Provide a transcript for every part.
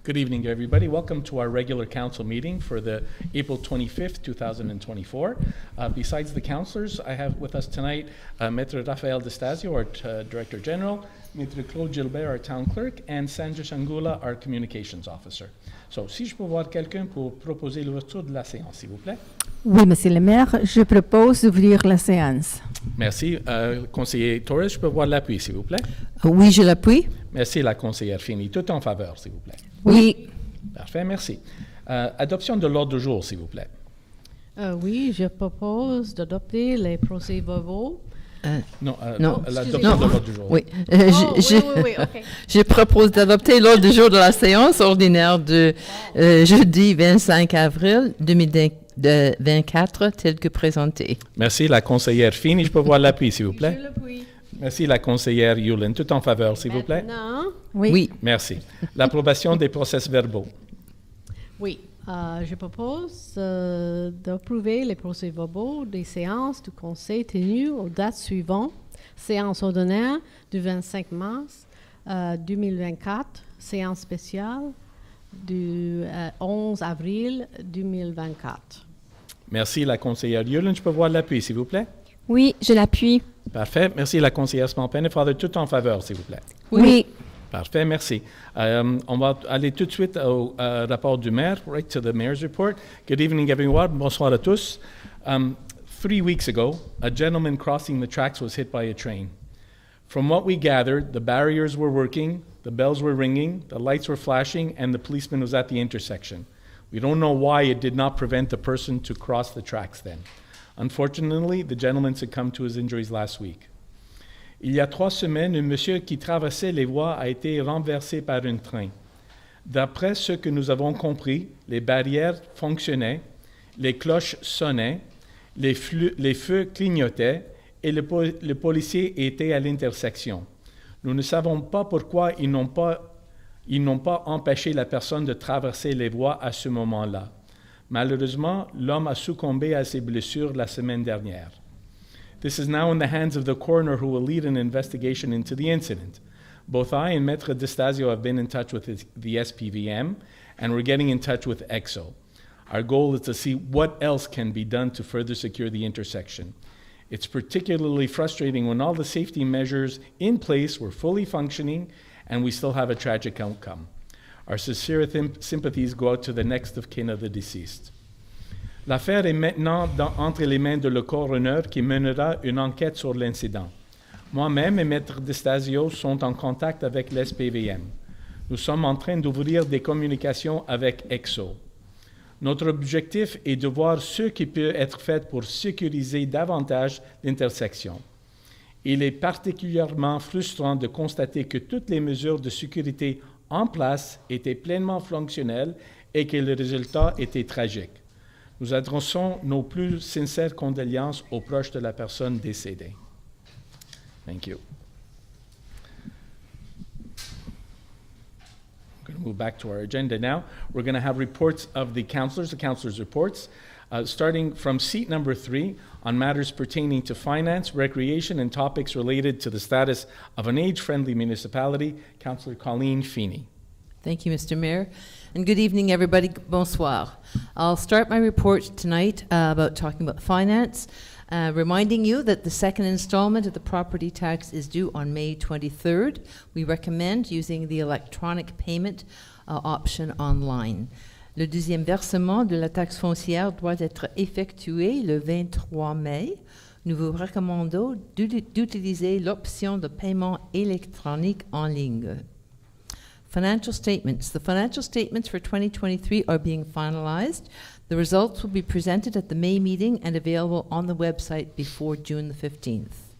Good evening, everybody. Welcome to our regular council meeting for the April 25th, 2024. Besides the councillors, I have with us tonight Maître Raphaël Destasio, our Director General, Maître Claude Gilbert, our Town Clerk, and Sandra Shangula, our Communications Officer. So, si je peux voir quelqu'un pour proposer l'ouverture de la séance, s'il vous plaît. Oui, Monsieur le maire, je propose d'ouvrir la séance. Merci. Conseiller Torres, je peux voir l'appui, s'il vous plaît. Oui, je l'appuie. Merci, la conseillère Fini. Tout en faveur, s'il vous plaît. Oui. Parfait, merci. Adoption de l'ordre du jour, s'il vous plaît. Oui, je propose d'adopter les procès-verbaux. Non, l'adoption de l'ordre du jour. Oui. Oui, OK. Je propose d'adopter l'ordre du jour de la séance ordinaire de jeudi 25 avril 2024, tel que présenté. Merci, la conseillère Fini. Je peux voir l'appui, s'il vous plaît. Je l'appuie. Merci, la conseillère Yulin. Tout en faveur, s'il vous plaît. Maintenant, Oui. Merci. L'approbation des procès-verbaux. oui, je propose d'approuver les procès-verbaux des séances du conseil tenues aux dates suivantes. Séance ordinaire du 25 mars 2024, séance spéciale du 11 avril 2024. Merci, la conseillère Yulin. Je peux voir l'appui, s'il vous plaît. Oui, je l'appuie. Parfait. Merci, la conseillère Small-Pennefather. Tout en faveur, s'il vous plaît. Oui. Parfait, merci. On va aller tout de suite au rapport du maire, right to the mayor's report. Good evening, everyone. Bonsoir à tous. 3 weeks ago, a gentleman crossing the tracks was hit by a train. From what we gathered, the barriers were working, the bells were ringing, the lights were flashing, and the policeman was at the intersection. We don't know why it did not prevent the person to cross the tracks then. Unfortunately, the gentleman succumbed to his injuries last week. Il y a 3 semaines, un monsieur qui traversait les voies a été renversé par un train. D'après ce que nous avons compris, les barrières fonctionnaient, les cloches sonnaient, les feux clignotaient et le policier était à l'intersection. Nous ne savons pas pourquoi ils n'ont pas empêché la personne de traverser les voies à ce moment-là. Malheureusement, l'homme a succombé à ses blessures la semaine dernière. This is now in the hands of the coroner who will lead an investigation into the incident. Both I and Maître Destasio have been in touch with the SPVM, and we're getting in touch with EXO. Our goal is to see what else can be done to further secure the intersection. It's particularly frustrating when all the safety measures in place were fully functioning and we still have a tragic outcome. Our sincere sympathies go out to the next of kin of the deceased. L'affaire est maintenant entre les mains de le coroner qui mènera une enquête sur l'incident. Moi-même et Maître Destasio sont en contact avec l'SPVM. Nous sommes en train d'ouvrir des communications avec EXO. Notre objectif est de voir ce qui peut être fait pour sécuriser davantage l'intersection. Il est particulièrement frustrant de constater que toutes les mesures de sécurité en place étaient pleinement fonctionnelles et que le résultat était tragique. Nous adressons nos plus sincères condoléances aux proches de la personne décédée. Thank you. We're going to move back to our agenda now. We're going to have reports of the councillors' reports, starting from seat number 3 on matters pertaining to finance, recreation, and topics related to the status of an age-friendly municipality. Councillor Colleen Feeney. Thank you, Mr. Mayor. And good evening, everybody. Bonsoir. I'll start my report tonight about talking about finance, reminding you that the second installment of the property tax is due on May 23rd. We recommend using the electronic payment option online. Le deuxième versement de la taxe foncière doit être effectué le 23 mai. Nous vous recommandons d'utiliser l'option de paiement électronique en ligne. Financial statements. The financial statements for 2023 are being finalized. The results will be presented at the May meeting and available on the website before June the 15th.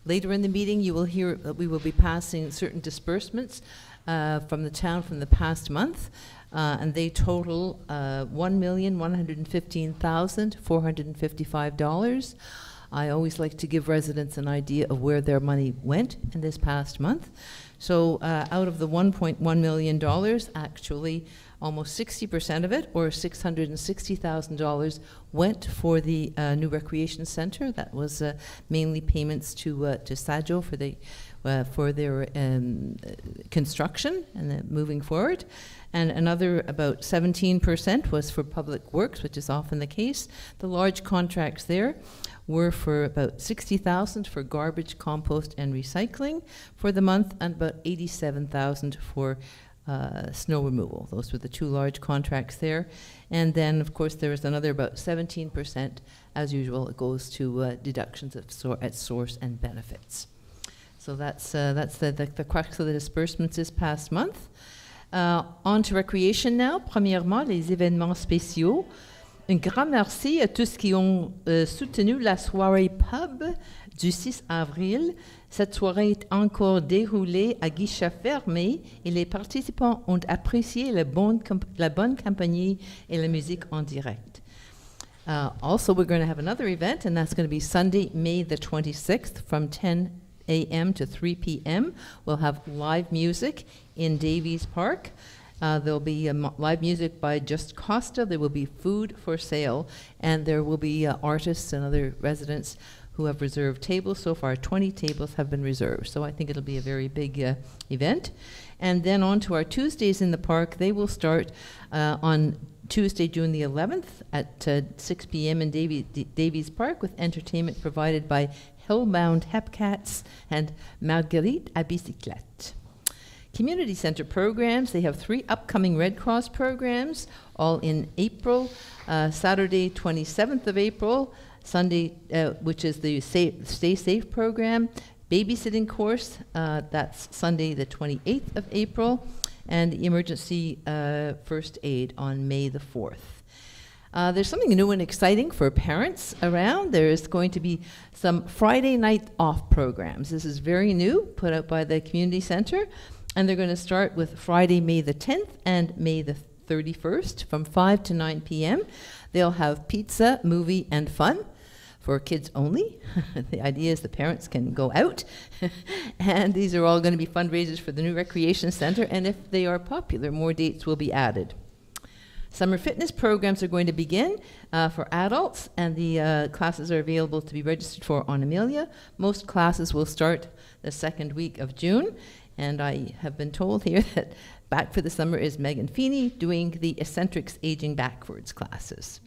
Later in the meeting, you will hear that we will be passing certain disbursements from the town from the past month, and they total $1,115,455. I always like to give residents an idea of where their money went in this past month. So out of the $1.1 million, actually almost 60% of it, or $660,000, went for the new recreation center. That was mainly payments to Sajo for the for their construction and moving forward. And another about 17% was for public works, which is often the case. The large contracts there were for about 60,000 for garbage, compost, and recycling for the month, and about 87,000 for snow removal. Those were the two large contracts there. And then, of course, there was another about 17%, as usual. It goes to deductions at source and benefits. So that's the crux of the disbursements this past month. On to recreation now. Premièrement, les événements spéciaux. Un grand merci à tous qui ont soutenu la soirée pub du 6 avril. Cette soirée est encore déroulée à guichet fermé et les participants ont apprécié la bonne compagnie et la musique en direct. Also, we're going to have another event, and that's going to be Sunday, May the 26th from 10 a.m. to 3 p.m. We'll have live music in Davies Park. There'll be live music by Just Costa. There will be food for sale, and there will be artists and other residents who have reserved tables. So far, 20 tables have been reserved. So I think it'll be a very big event. And then on to our Tuesdays in the park. They will start on Tuesday, June the 11th at 6 p.m. in Davies Park with entertainment provided by Hellbound Hepcats and Marguerite à bicyclette. Community Center programs, they have 3 upcoming Red Cross programs, all in April. Saturday, 27th of April, Sunday, which is the Stay Safe program, babysitting course, that's Sunday, the 28th of April, and the emergency first aid on May the 4th. There's something new and exciting for parents around. There's going to be some Friday night off programs. This is very new, put out by the community center, and they're going to start with Friday, May the 10th and May the 31st from 5 to 9 p.m. They'll have pizza, movie, and fun for kids only. The idea is the parents can go out. And these are all going to be fundraisers for the new recreation center, and if they are popular, more dates will be added. Summer fitness programs are going to begin for adults, and the classes are available to be registered for on Amelia. Most classes will start the second week of June, and I have been told here that back for the summer is Megan Feeney doing the Eccentrics Aging Backwards classes.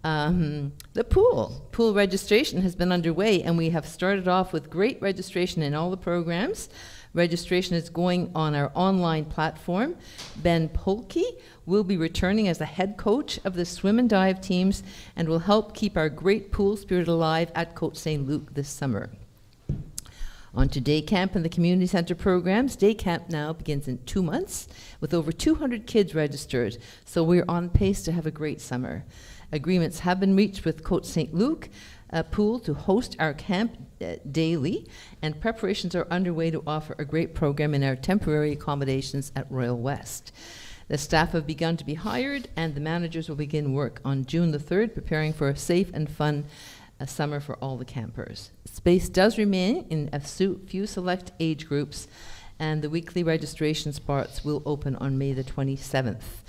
The pool registration has been underway, and we have started off with great registration in all the programs. Registration is going on our online platform. Ben Polke will be returning as the head coach of the swim and dive teams and will help keep our great pool spirit alive at Côte Saint-Luc this summer. On to day camp and the community center programs. Day camp now begins in 2 months with over 200 kids registered, so we're on pace to have a great summer. Agreements have been reached with Côte Saint-Luc pool to host our camp daily, and preparations are underway to offer a great program in our temporary accommodations at Royal West. The staff have begun to be hired, and the managers will begin work on June the 3rd, preparing for a safe and fun summer for all the campers. Space does remain in a few select age groups, and the weekly registration spots will open on May the 27th.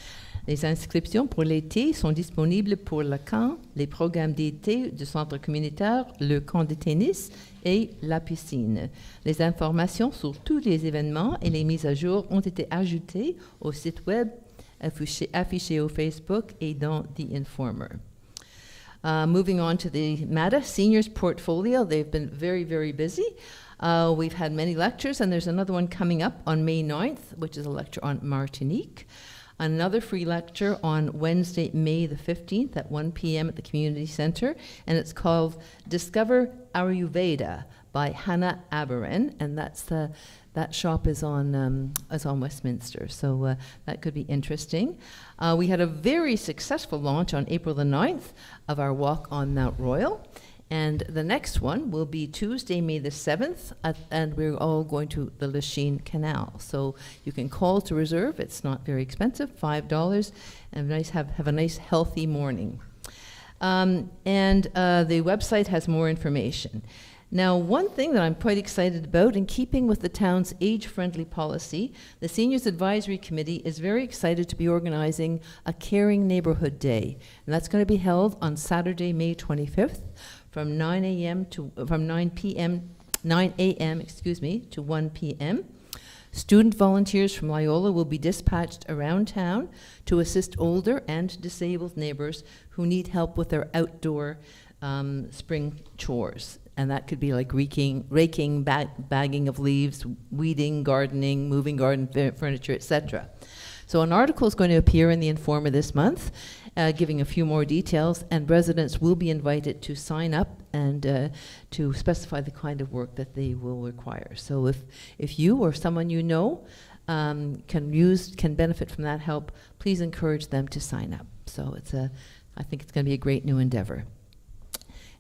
Les inscriptions pour l'été sont disponibles pour le camp, les programmes d'été du centre communautaire, le camp de tennis et la piscine. Les informations sur tous les événements et les mises à jour ont été ajoutées au site web affiché au Facebook et dans The Informer. Moving on to the MATA Seniors Portfolio, they've been very, very busy. We've had many lectures, and there's another one coming up on May 9th, which is a lecture on Martinique. Another free lecture on Wednesday, May the 15th at 1 p.m. at the Community Center, and it's called Discover Ayurveda by Hannah Aberin, and that shop is on Westminster, so that could be interesting. We had a very successful launch on April the 9th of our walk on Mount Royal, and the next one will be Tuesday, May the 7th, and we're all going to the Lachine Canal. So you can call to reserve. It's not very expensive, $5, and have a nice healthy morning. The website has more information. Now, one thing that I'm quite excited about, in keeping with the town's age-friendly policy, the Seniors Advisory Committee is very excited to be organizing a Caring Neighborhood Day, and that's going to be held on Saturday, May 25th, from 9 p.m. 9 a.m., to 1 p.m. Student volunteers from Loyola will be dispatched around town to assist older and disabled neighbors who need help with their outdoor spring chores. And that could be like raking, bagging of leaves, weeding, gardening, moving garden furniture, etc. So an article is going to appear in the Informer this month, giving a few more details, and residents will be invited to sign up and to specify the kind of work that they will require. So if you or someone you know can benefit from that help, please encourage them to sign up. So I think it's going to be a great new endeavor.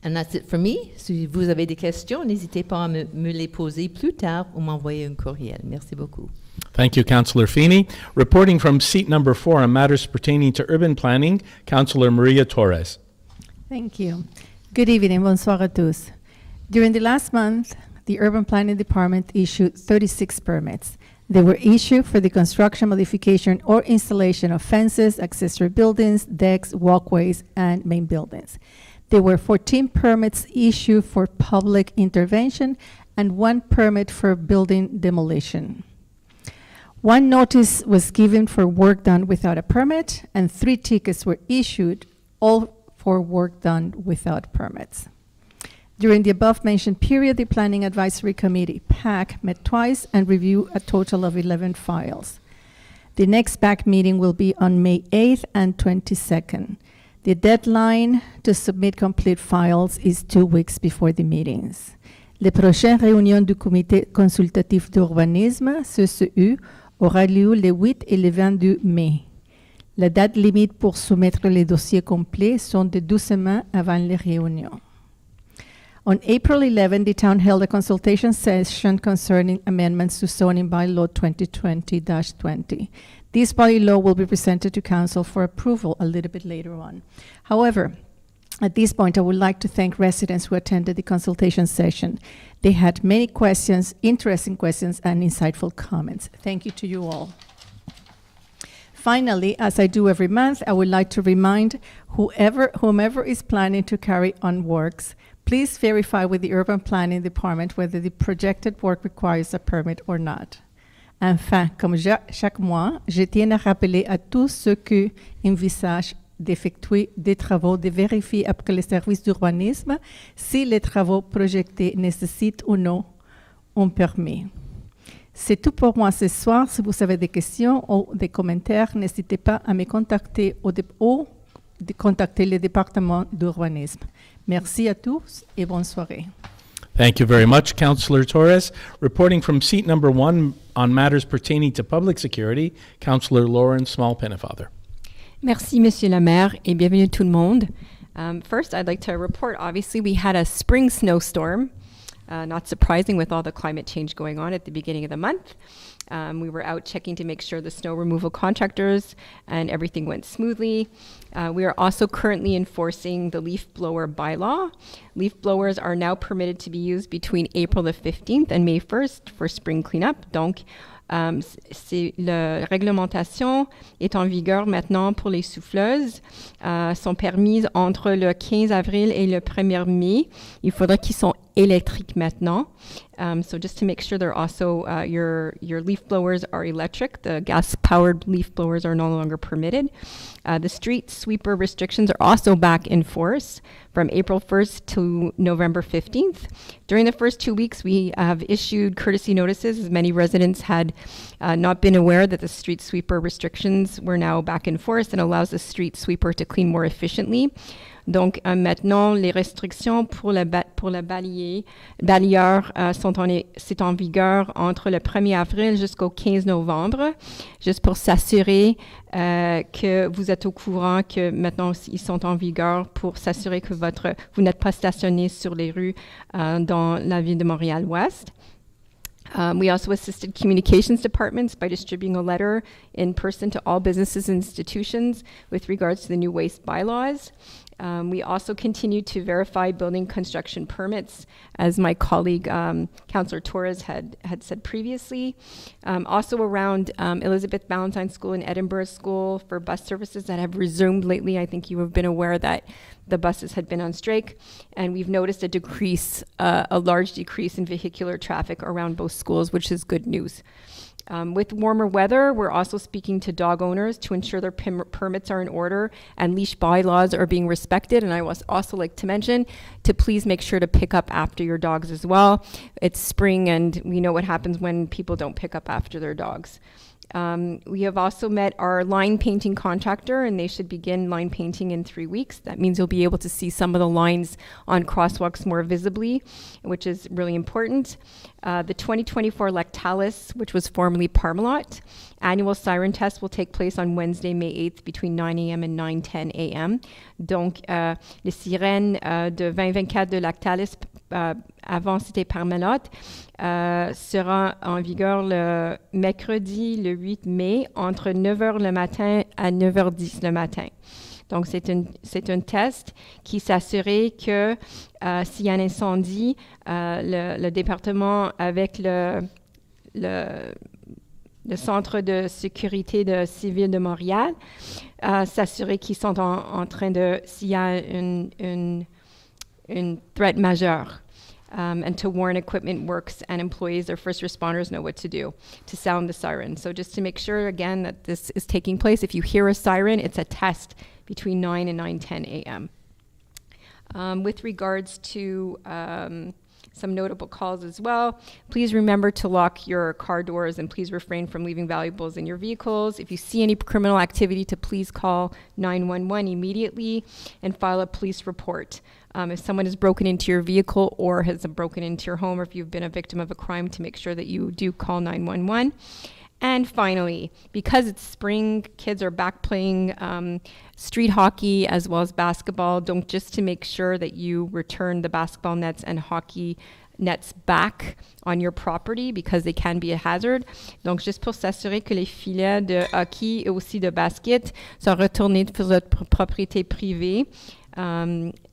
And that's it for me. Si vous avez des questions, n'hésitez pas à me les poser plus tard ou m'envoyer un courriel. Merci beaucoup. Thank you, Councillor Feeney. Reporting from seat number 4 on matters pertaining to urban planning, Councillor Maria Torres. Thank you. Good evening. Bonsoir à tous. During the last month, the Urban Planning Department issued 36 permits. They were issued for the construction, modification, or installation of fences, accessory buildings, decks, walkways, and main buildings. There were 14 permits issued for public intervention and 1 permit for building demolition. 1 notice was given for work done without a permit, and 3 tickets were issued, all for work done without permits. During the above-mentioned period, the Planning Advisory Committee, PAC, met twice and reviewed a total of 11 files. The next PAC meeting will be on May 8th and 22nd. The deadline to submit complete files is 2 weeks before the meetings. Les prochaines réunions du Comité consultatif d'urbanisme, CCU, aura lieu le 8 et le 22 mai. La date limite pour soumettre les dossiers complets sont de 2 semaines avant les réunions. On April 11, the town held a consultation session concerning amendments to zoning bylaw 2020-20. This bylaw will be presented to council for approval a little bit later on. However, at this point, I would like to thank residents who attended the consultation session. They had many questions, interesting questions, and insightful comments. Thank you to you all. Finally, as I do every month, I would like to remind whomever is planning to carry on works, please verify with the Urban Planning Department whether the projected work requires a permit or not. Enfin, comme chaque mois, je tiens à rappeler à tous ceux qui envisagent d'effectuer des travaux de vérifier après les services d'urbanisme si les travaux projetés nécessitent ou non un permis. C'est tout pour moi ce soir. Si vous avez des questions ou des commentaires, n'hésitez pas à me contacter ou de contacter le département d'urbanisme. Merci à tous et bonne soirée. Thank you very much, Councillor Torres. Reporting from seat number 1 on matters pertaining to public security, Councillor Lauren Small-Pennefather. Merci, Monsieur le Maire, et bienvenue tout le monde. First, I'd like to report, obviously, we had a spring snowstorm, not surprising with all the climate change going on at the beginning of the month. We were out checking to make sure the snow removal contractors and everything went smoothly. We are also currently enforcing the leaf blower bylaw. Leaf blowers are now permitted to be used between April the 15th and May 1st for spring cleanup. Donc, la réglementation est en vigueur maintenant pour les souffleuses. Sont permises entre le 15 avril et le 1er mai. Il faudra qu'ils soient électriques maintenant. So just to make sure they're also, your leaf blowers are electric. The gas-powered leaf blowers are no longer permitted. The street sweeper restrictions are also back in force from April 1st to November 15th. During the first 2 weeks, we have issued courtesy notices, as many residents had not been aware that the street sweeper restrictions were now back in force and allows the street sweeper to clean more efficiently. Donc, maintenant, les restrictions pour le balayeur c'est en vigueur entre le 1er avril jusqu'au 15 novembre, juste pour s'assurer que vous êtes au courant que maintenant ils sont en vigueur pour s'assurer que vous n'êtes pas stationné sur les rues dans la ville de Montréal-Ouest. We also assisted communications departments by distributing a letter in person to all businesses and institutions with regards to the new waste bylaws. We also continue to verify building construction permits, as my colleague, Councillor Torres, had said previously. Also around Elizabeth Ballantyne School and Edinburgh School for bus services that have resumed lately. I think you have been aware that the buses had been on strike, and we've noticed a large decrease in vehicular traffic around both schools, which is good news. With warmer weather, we're also speaking to dog owners to ensure their permits are in order and leash bylaws are being respected. And I was also like to mention to please make sure to pick up after your dogs as well. It's spring and we know what happens when people don't pick up after their dogs. We have also met our line painting contractor, and they should begin line painting in 3 weeks. That means you'll be able to see some of the lines on crosswalks more visibly, which is really important. The 2024 Lactalis, which was formerly Parmalat, annual siren test will take place on Wednesday, May 8th between 9 a.m. and 9:10 a.m. Donc, les sirènes de 2024 de Lactalis, avant c'était Parmalat, sera en vigueur le mercredi, le 8 mai, entre 9h le matin à 9h10 le matin. Donc, c'est un test qui s'assurait que s'il y a un incendie, le département avec le Centre de sécurité civile de Montréal, s'assurer qu'ils sont en train de, s'il y a une threat majeure. And to warn equipment works and employees or first responders know what to do to sound the siren. So just to make sure, again, that this is taking place, if you hear a siren, it's a test between 9 and 9:10 a.m. With regards to some notable calls as well, please remember to lock your car doors and please refrain from leaving valuables in your vehicles. If you see any criminal activity, to please call 911 immediately and file a police report. If someone has broken into your vehicle or has broken into your home, or if you've been a victim of a crime, to make sure that you do call 911. And finally, because it's spring, kids are back playing street hockey as well as basketball. Donc, just to make sure that you return the basketball nets and hockey nets back on your property because they can be a hazard. Donc, juste pour s'assurer que les filets de hockey et aussi de basket sont retournés sur votre propriété privée.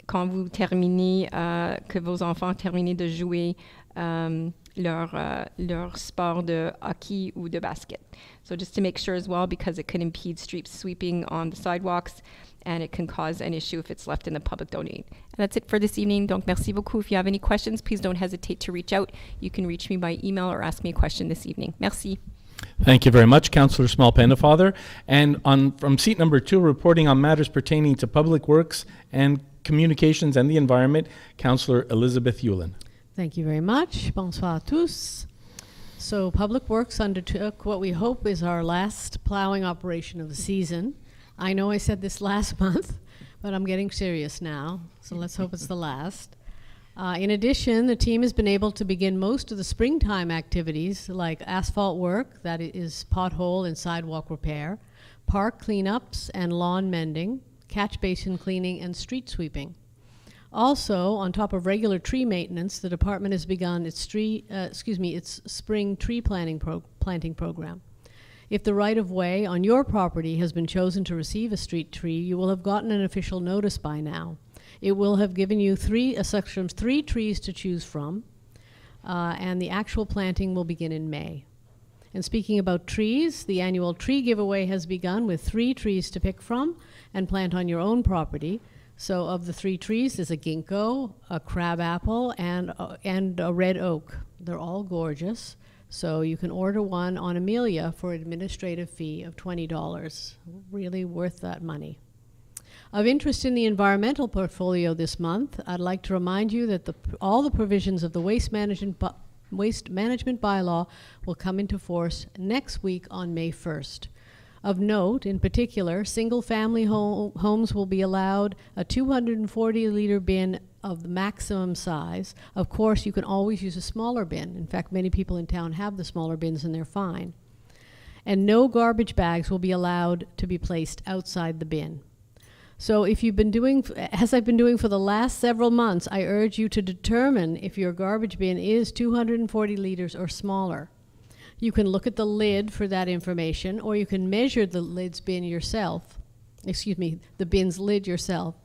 Quand vous terminez, que vos enfants terminent de jouer leur sport de hockey ou de basket. So just to make sure as well, because it could impede street sweeping on the sidewalks and it can cause an issue if it's left in the public domain. And that's it for this evening. Donc, merci beaucoup. If you have any questions, please don't hesitate to reach out. You can reach me by email or ask me a question this evening. Merci. Thank you very much, Councillor Small-Pennefather. And from seat number 2, reporting on matters pertaining to public works and communications and the environment, Councillor Elizabeth Yulin. Thank you very much. Bonsoir à tous. So Public Works undertook what we hope is our last plowing operation of the season. I know I said this last month, but I'm getting serious now, so let's hope it's the last. In addition, the team has been able to begin most of the springtime activities like asphalt work, that is pothole and sidewalk repair, park cleanups and lawn mending, catch basin cleaning and street sweeping. Also, on top of regular tree maintenance, the department has begun its spring tree planting program. If the right-of-way on your property has been chosen to receive a street tree, you will have gotten an official notice by now. It will have given you a section of 3 trees to choose from, and the actual planting will begin in May. And speaking about trees, the annual tree giveaway has begun with 3 trees to pick from and plant on your own property. So of the 3 trees, there's a ginkgo, a crabapple, and a red oak. They're all gorgeous. So you can order one on Amelia for an administrative fee of $20. Really worth that money. Of interest in the environmental portfolio this month, I'd like to remind you that all the provisions of the waste management bylaw will come into force next week on May 1st. Of note, in particular, single-family homes will be allowed a 240-liter bin of the maximum size. Of course, you can always use a smaller bin. In fact, many people in town have the smaller bins and they're fine. And no garbage bags will be allowed to be placed outside the bin. So if you've been doing, as I've been doing for the last several months, I urge you to determine if your garbage bin is 240 liters or smaller. You can look at the lid for that information, or you can measure the bin's lid yourself.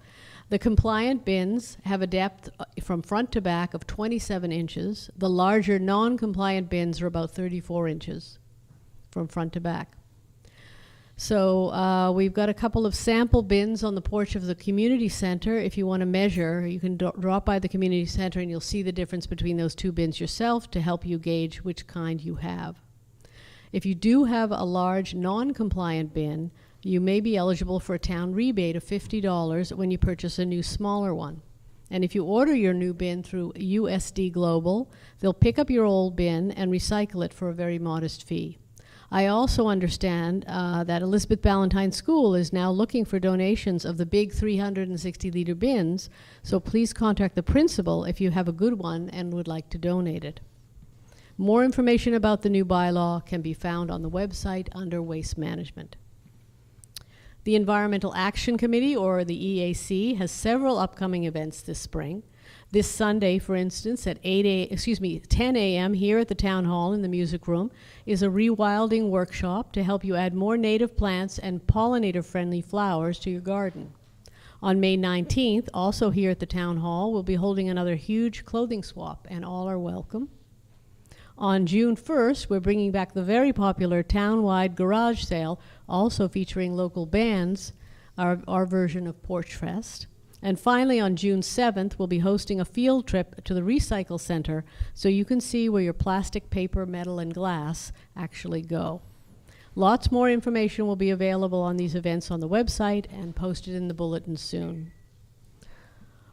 The compliant bins have a depth from front to back of 27 inches. The larger non-compliant bins are about 34 inches from front to back. So we've got a couple of sample bins on the porch of the community center. If you want to measure, you can drop by the community center and you'll see the difference between those two bins yourself to help you gauge which kind you have. If you do have a large non-compliant bin, you may be eligible for a town rebate of $50 when you purchase a new smaller one. And if you order your new bin through USD Global, they'll pick up your old bin and recycle it for a very modest fee. I also understand that Elizabeth Ballantyne School is now looking for donations of the big 360-liter bins, so please contact the principal if you have a good one and would like to donate it. More information about the new bylaw can be found on the website under Waste Management. The Environmental Action Committee, or the EAC, has several upcoming events this spring. This Sunday, for instance, at 10 a.m. here at the Town Hall in the Music Room is a rewilding workshop to help you add more native plants and pollinator-friendly flowers to your garden. On May 19th, also here at the Town Hall, we'll be holding another huge clothing swap, and all are welcome. On June 1st, we're bringing back the very popular town-wide garage sale, also featuring local bands, our version of Porch Fest. And finally, on June 7th, we'll be hosting a field trip to the Recycle Center so you can see where your plastic, paper, metal, and glass actually go. Lots more information will be available on these events on the website and posted in the bulletin soon.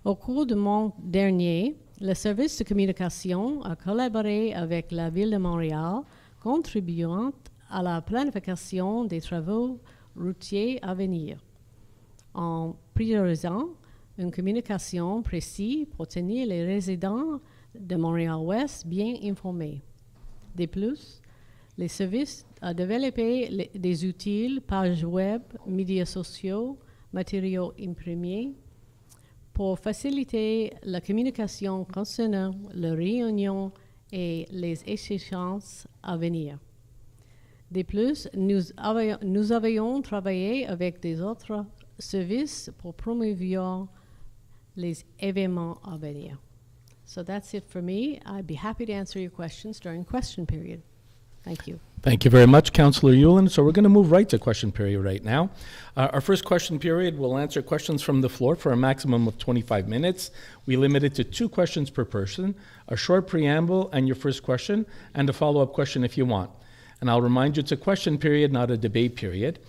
Au cours du mois dernier, le service de communication a collaboré avec la Ville de Montréal, contribuant à la planification des travaux routiers à venir, en priorisant une communication précise pour tenir les résidents de Montréal-Ouest bien informés. De plus, les services a développé des outils, pages web, médias sociaux, matériaux imprimés, pour faciliter la communication concernant les réunions et les échéances à venir. De plus, nous avions travaillé avec des autres services pour promouvoir les événements à venir. So that's it for me. I'd be happy to answer your questions during question period. Thank you. Thank you very much, Councillor Yulin. So we're going to move right to question period right now. Our first question period will answer questions from the floor for a maximum of 25 minutes. We limit it to 2 questions per person, a short preamble and your first question, and a follow-up question if you want. And I'll remind you it's a question period, not a debate period.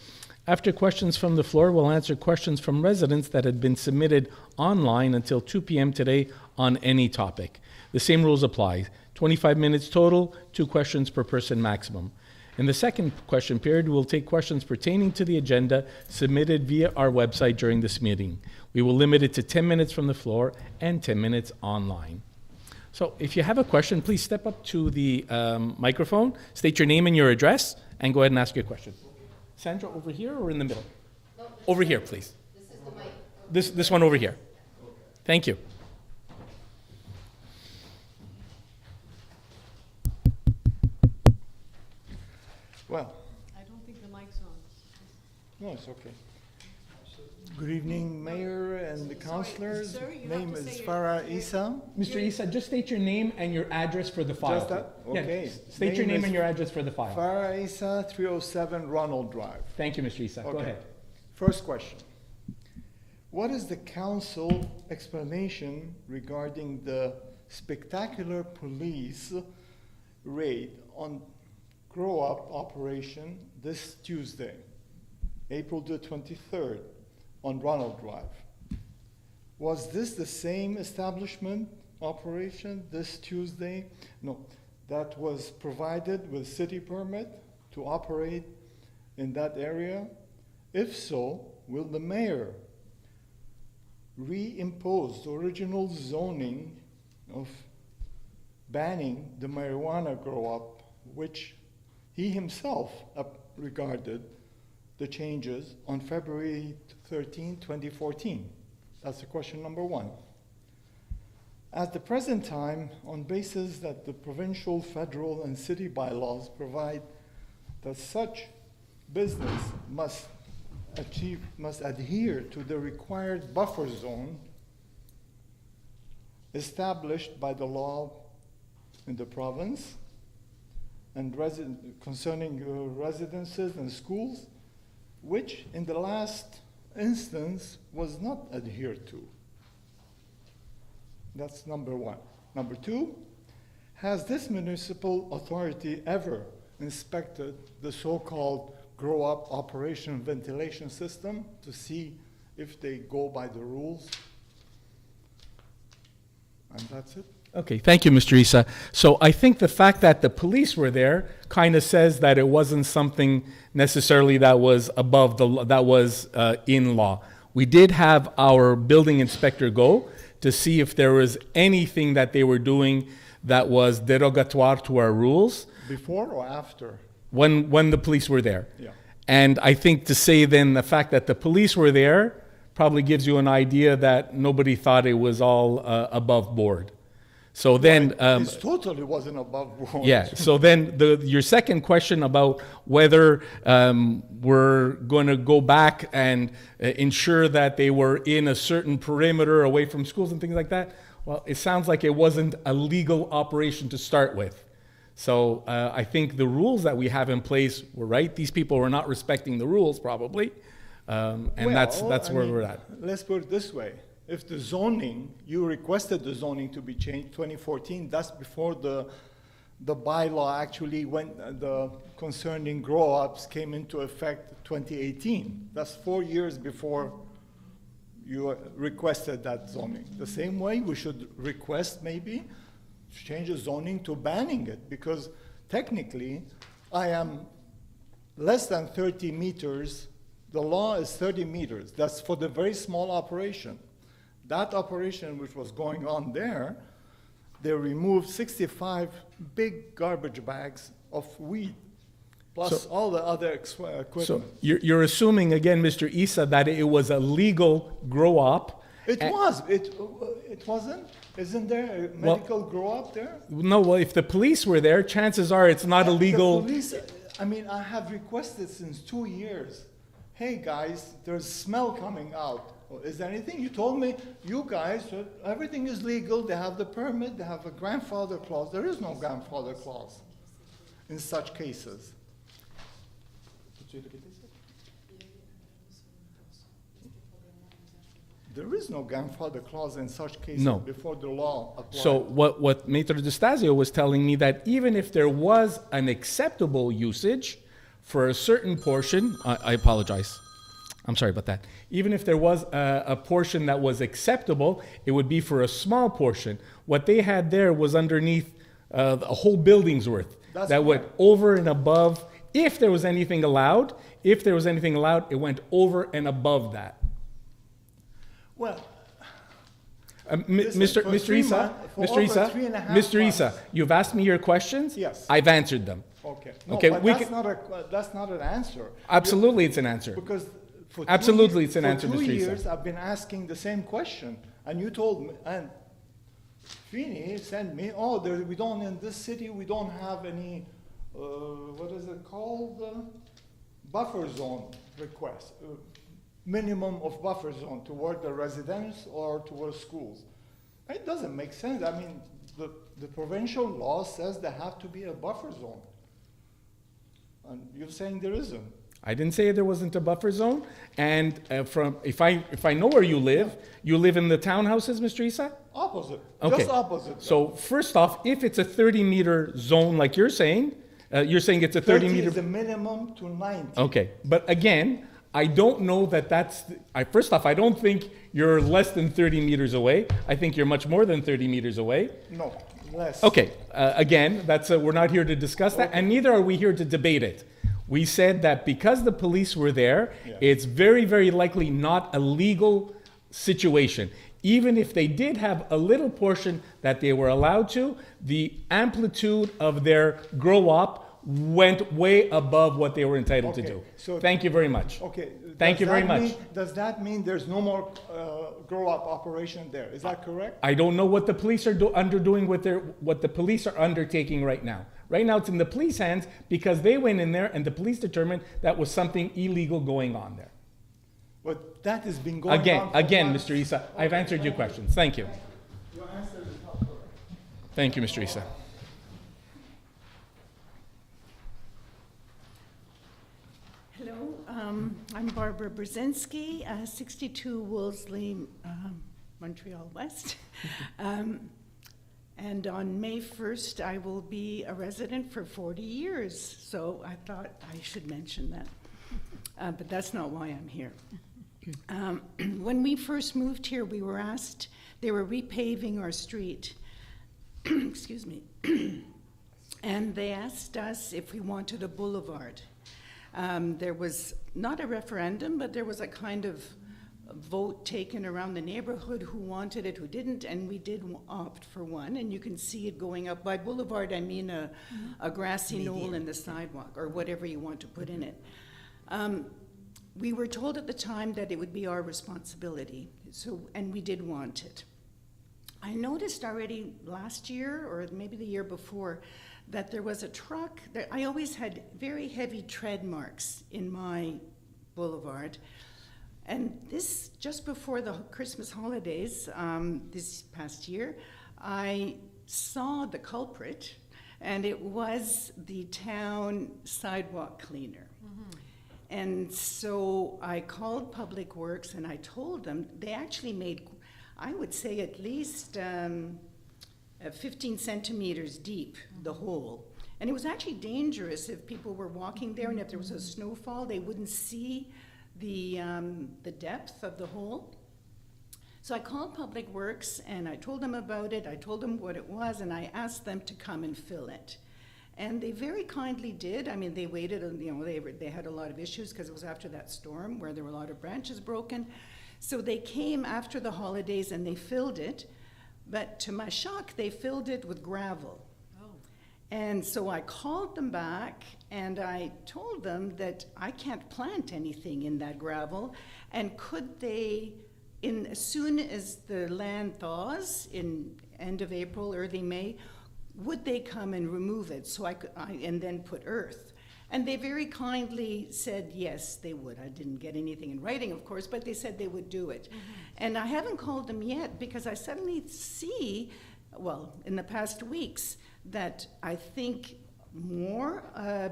After questions from the floor, we'll answer questions from residents that had been submitted online until 2 p.m. today on any topic. The same rules apply. 25 minutes total, 2 questions per person maximum. In the second question period, we'll take questions pertaining to the agenda submitted via our website during this meeting. We will limit it to 10 minutes from the floor and 10 minutes online. So if you have a question, please step up to the microphone, state your name and your address, and go ahead and ask your question. Sandra, over here or in the middle? No, over here, please. This is the mic. This one over here. Thank you. Well, I don't think the mic's on. no, it's okay. Good evening, Mayor and the councillors. sir, you have Name to is say your- Farah Issa. Mr. Isa, just state your name and your address for the file. Just that? Yeah, Okay. state your Name name is and your address for the file. Farah Issa, 307 Ronald Drive. Thank you, Mr. Isa. Go Okay. ahead. First question. What is the council explanation regarding the spectacular police raid on Grow Up operation this Tuesday, April the 23rd, on Ronald Drive? Was this the same establishment operation this Tuesday? No, that was provided with city permit to operate in that area? If so, will the mayor reimpose the original zoning of banning the marijuana grow up, which he himself regarded the changes on February 13, 2014? That's the question number 1. At the present time, on basis that the provincial, federal, and city bylaws provide that such business must adhere to the required buffer zone established by the law in the province and concerning residences and schools, which in the last instance was not adhered to. That's number one. Number two, has this municipal authority ever inspected the so-called grow-up operation ventilation system to see if they go by the rules? And that's it. Okay, thank you, Mr. Issa. So I think the fact that the police were there kind of says that it wasn't something necessarily that was above that was in law. We did have our building inspector go to see if there was anything that they were doing that was derogatoire to our rules. Before or after? When the police were there. Yeah. And I think to say then the fact that the police were there probably gives you an idea that nobody thought it was all above board. So then, it totally wasn't above board. yeah. So then, your second question about whether we're going to go back and ensure that they were in a certain perimeter away from schools and things like that. Well, it sounds like it wasn't a legal operation to start with. So I think the rules that we have in place were right. These people were not respecting the rules, probably, and Well, that's I where mean, we're at. Let's put it this way. If the zoning, you requested the zoning to be changed 2014, that's before the bylaw actually went, the concerning grow-ups came into effect 2018. That's 4 years before you requested that zoning. The same way we should request maybe to change the zoning to banning it, because technically I am less than 30 meters. The law is 30 meters. That's for the very small operation. That operation which was going on there, they removed 65 big garbage bags of weed, plus all the other equipment. So you're assuming again, Mr. Issa, that it was a legal grow-up. It was. It wasn't? Isn't there a medical grow-up there? No, well, if the police were there, chances are it's not illegal. The police, I mean, I have requested since 2 years, hey guys, there's smell coming out. Is there anything? You told me, you guys, everything is legal, they have the permit, they have a grandfather clause. There is no grandfather clause in such cases. There is no grandfather clause in such cases No. before the law applies. So what Maitre de Stasio was telling me, that even if there was an acceptable usage for a certain portion, I apologize. I'm sorry about that. Even if there was a portion that was acceptable, it would be for a small portion. What they had there was underneath a whole building's worth. That's that went correct. over and above. If there was anything allowed, it went over and above that. Well, Mr. Listen, for Mr. 3 Issa, months- for Mr. over Issa, 3.5 Mr. Issa, months. you've asked me your questions. Yes. I've answered them. okay. No, Okay, but we that's, can- that's not an answer. Absolutely, it's an answer. Because for Absolutely, it's an answer, for 2 Mr. Issa. years, I've been asking the same question, and you told me, and Fini sent me, oh, we don't, in this city, we don't have any, what is it called? Buffer zone request, minimum of buffer zone toward the residents or towards schools. It doesn't make sense. I mean, the provincial law says there have to be a buffer zone. And you're saying there isn't. I didn't say there wasn't a buffer zone. And if I know where you live in the townhouses, Mr. Issa? Opposite, Okay. just opposite. So first off, if it's a 30-meter zone like you're saying it's a 30 30-meter. is the minimum to 90. Okay, but again, I don't know that first off, I don't think you're less than 30 meters away. I think you're much more than 30 meters away. No, less. Okay, again, we're not here to discuss that, and neither are we here to debate it. We said that because the police were there, Yeah. it's very, very likely not a legal situation. Even if they did have a little portion that they were allowed to, the amplitude of their grow-up went way above what they were entitled to Okay, do. so- Thank you very much. Okay. Thank you does very that much. Does that mean there's no more grow-up operation there? Is that correct? I don't know what the police are doing what the police are undertaking right now. Right now, it's in the police hands because they went in there and the police determined that was something illegal going on there. But that has been going on for Again, months. Mr. Issa, I've answered your questions. Thank you. Your answer is not correct. Thank you, Mr. Issa. Hello, I'm Barbara Brzezinski, 62 Wolseley, Montreal-West. And on May 1st, I will be a resident for 40 years, so I thought I should mention that. But that's not why I'm here. When we first moved here, we were asked, they were repaving our street, excuse me, and they asked us if we wanted a boulevard. There was not a referendum, but there was a kind of vote taken around the neighborhood who wanted it, who didn't, and we did opt for one, and you can see it going up. By boulevard, I mean a grassy knoll in the sidewalk, or whatever you want to put in it. We were told at the time that it would be our responsibility, and we did want it. I noticed already last year, or maybe the year before, that there was a truck. I always had very heavy tread marks in my boulevard. And this, just before the Christmas holidays, this past year, I saw the culprit, and it was the town sidewalk cleaner. And so I called Public Works and I told them, they actually made, I would say at least 15 centimeters deep, the hole. And it was actually dangerous if people were walking there, and if there was a snowfall, they wouldn't see the depth of the hole. So I called Public Works and I told them about it, I told them what it was, and I asked them to come and fill it. And they very kindly did. I mean, they waited, and they had a lot of issues because it was after that storm where there were a lot of branches broken. So they came after the holidays and they filled it, but to my shock, they filled it with gravel. And so I called them back and I told them that I can't plant anything in that gravel, and could they, as soon as the land thaws in end of April, early May, would they come and remove it so and then put earth? And they very kindly said yes, they would. I didn't get anything in writing, of course, but they said they would do it. And I haven't called them yet because I suddenly see, well, in the past weeks, that I think more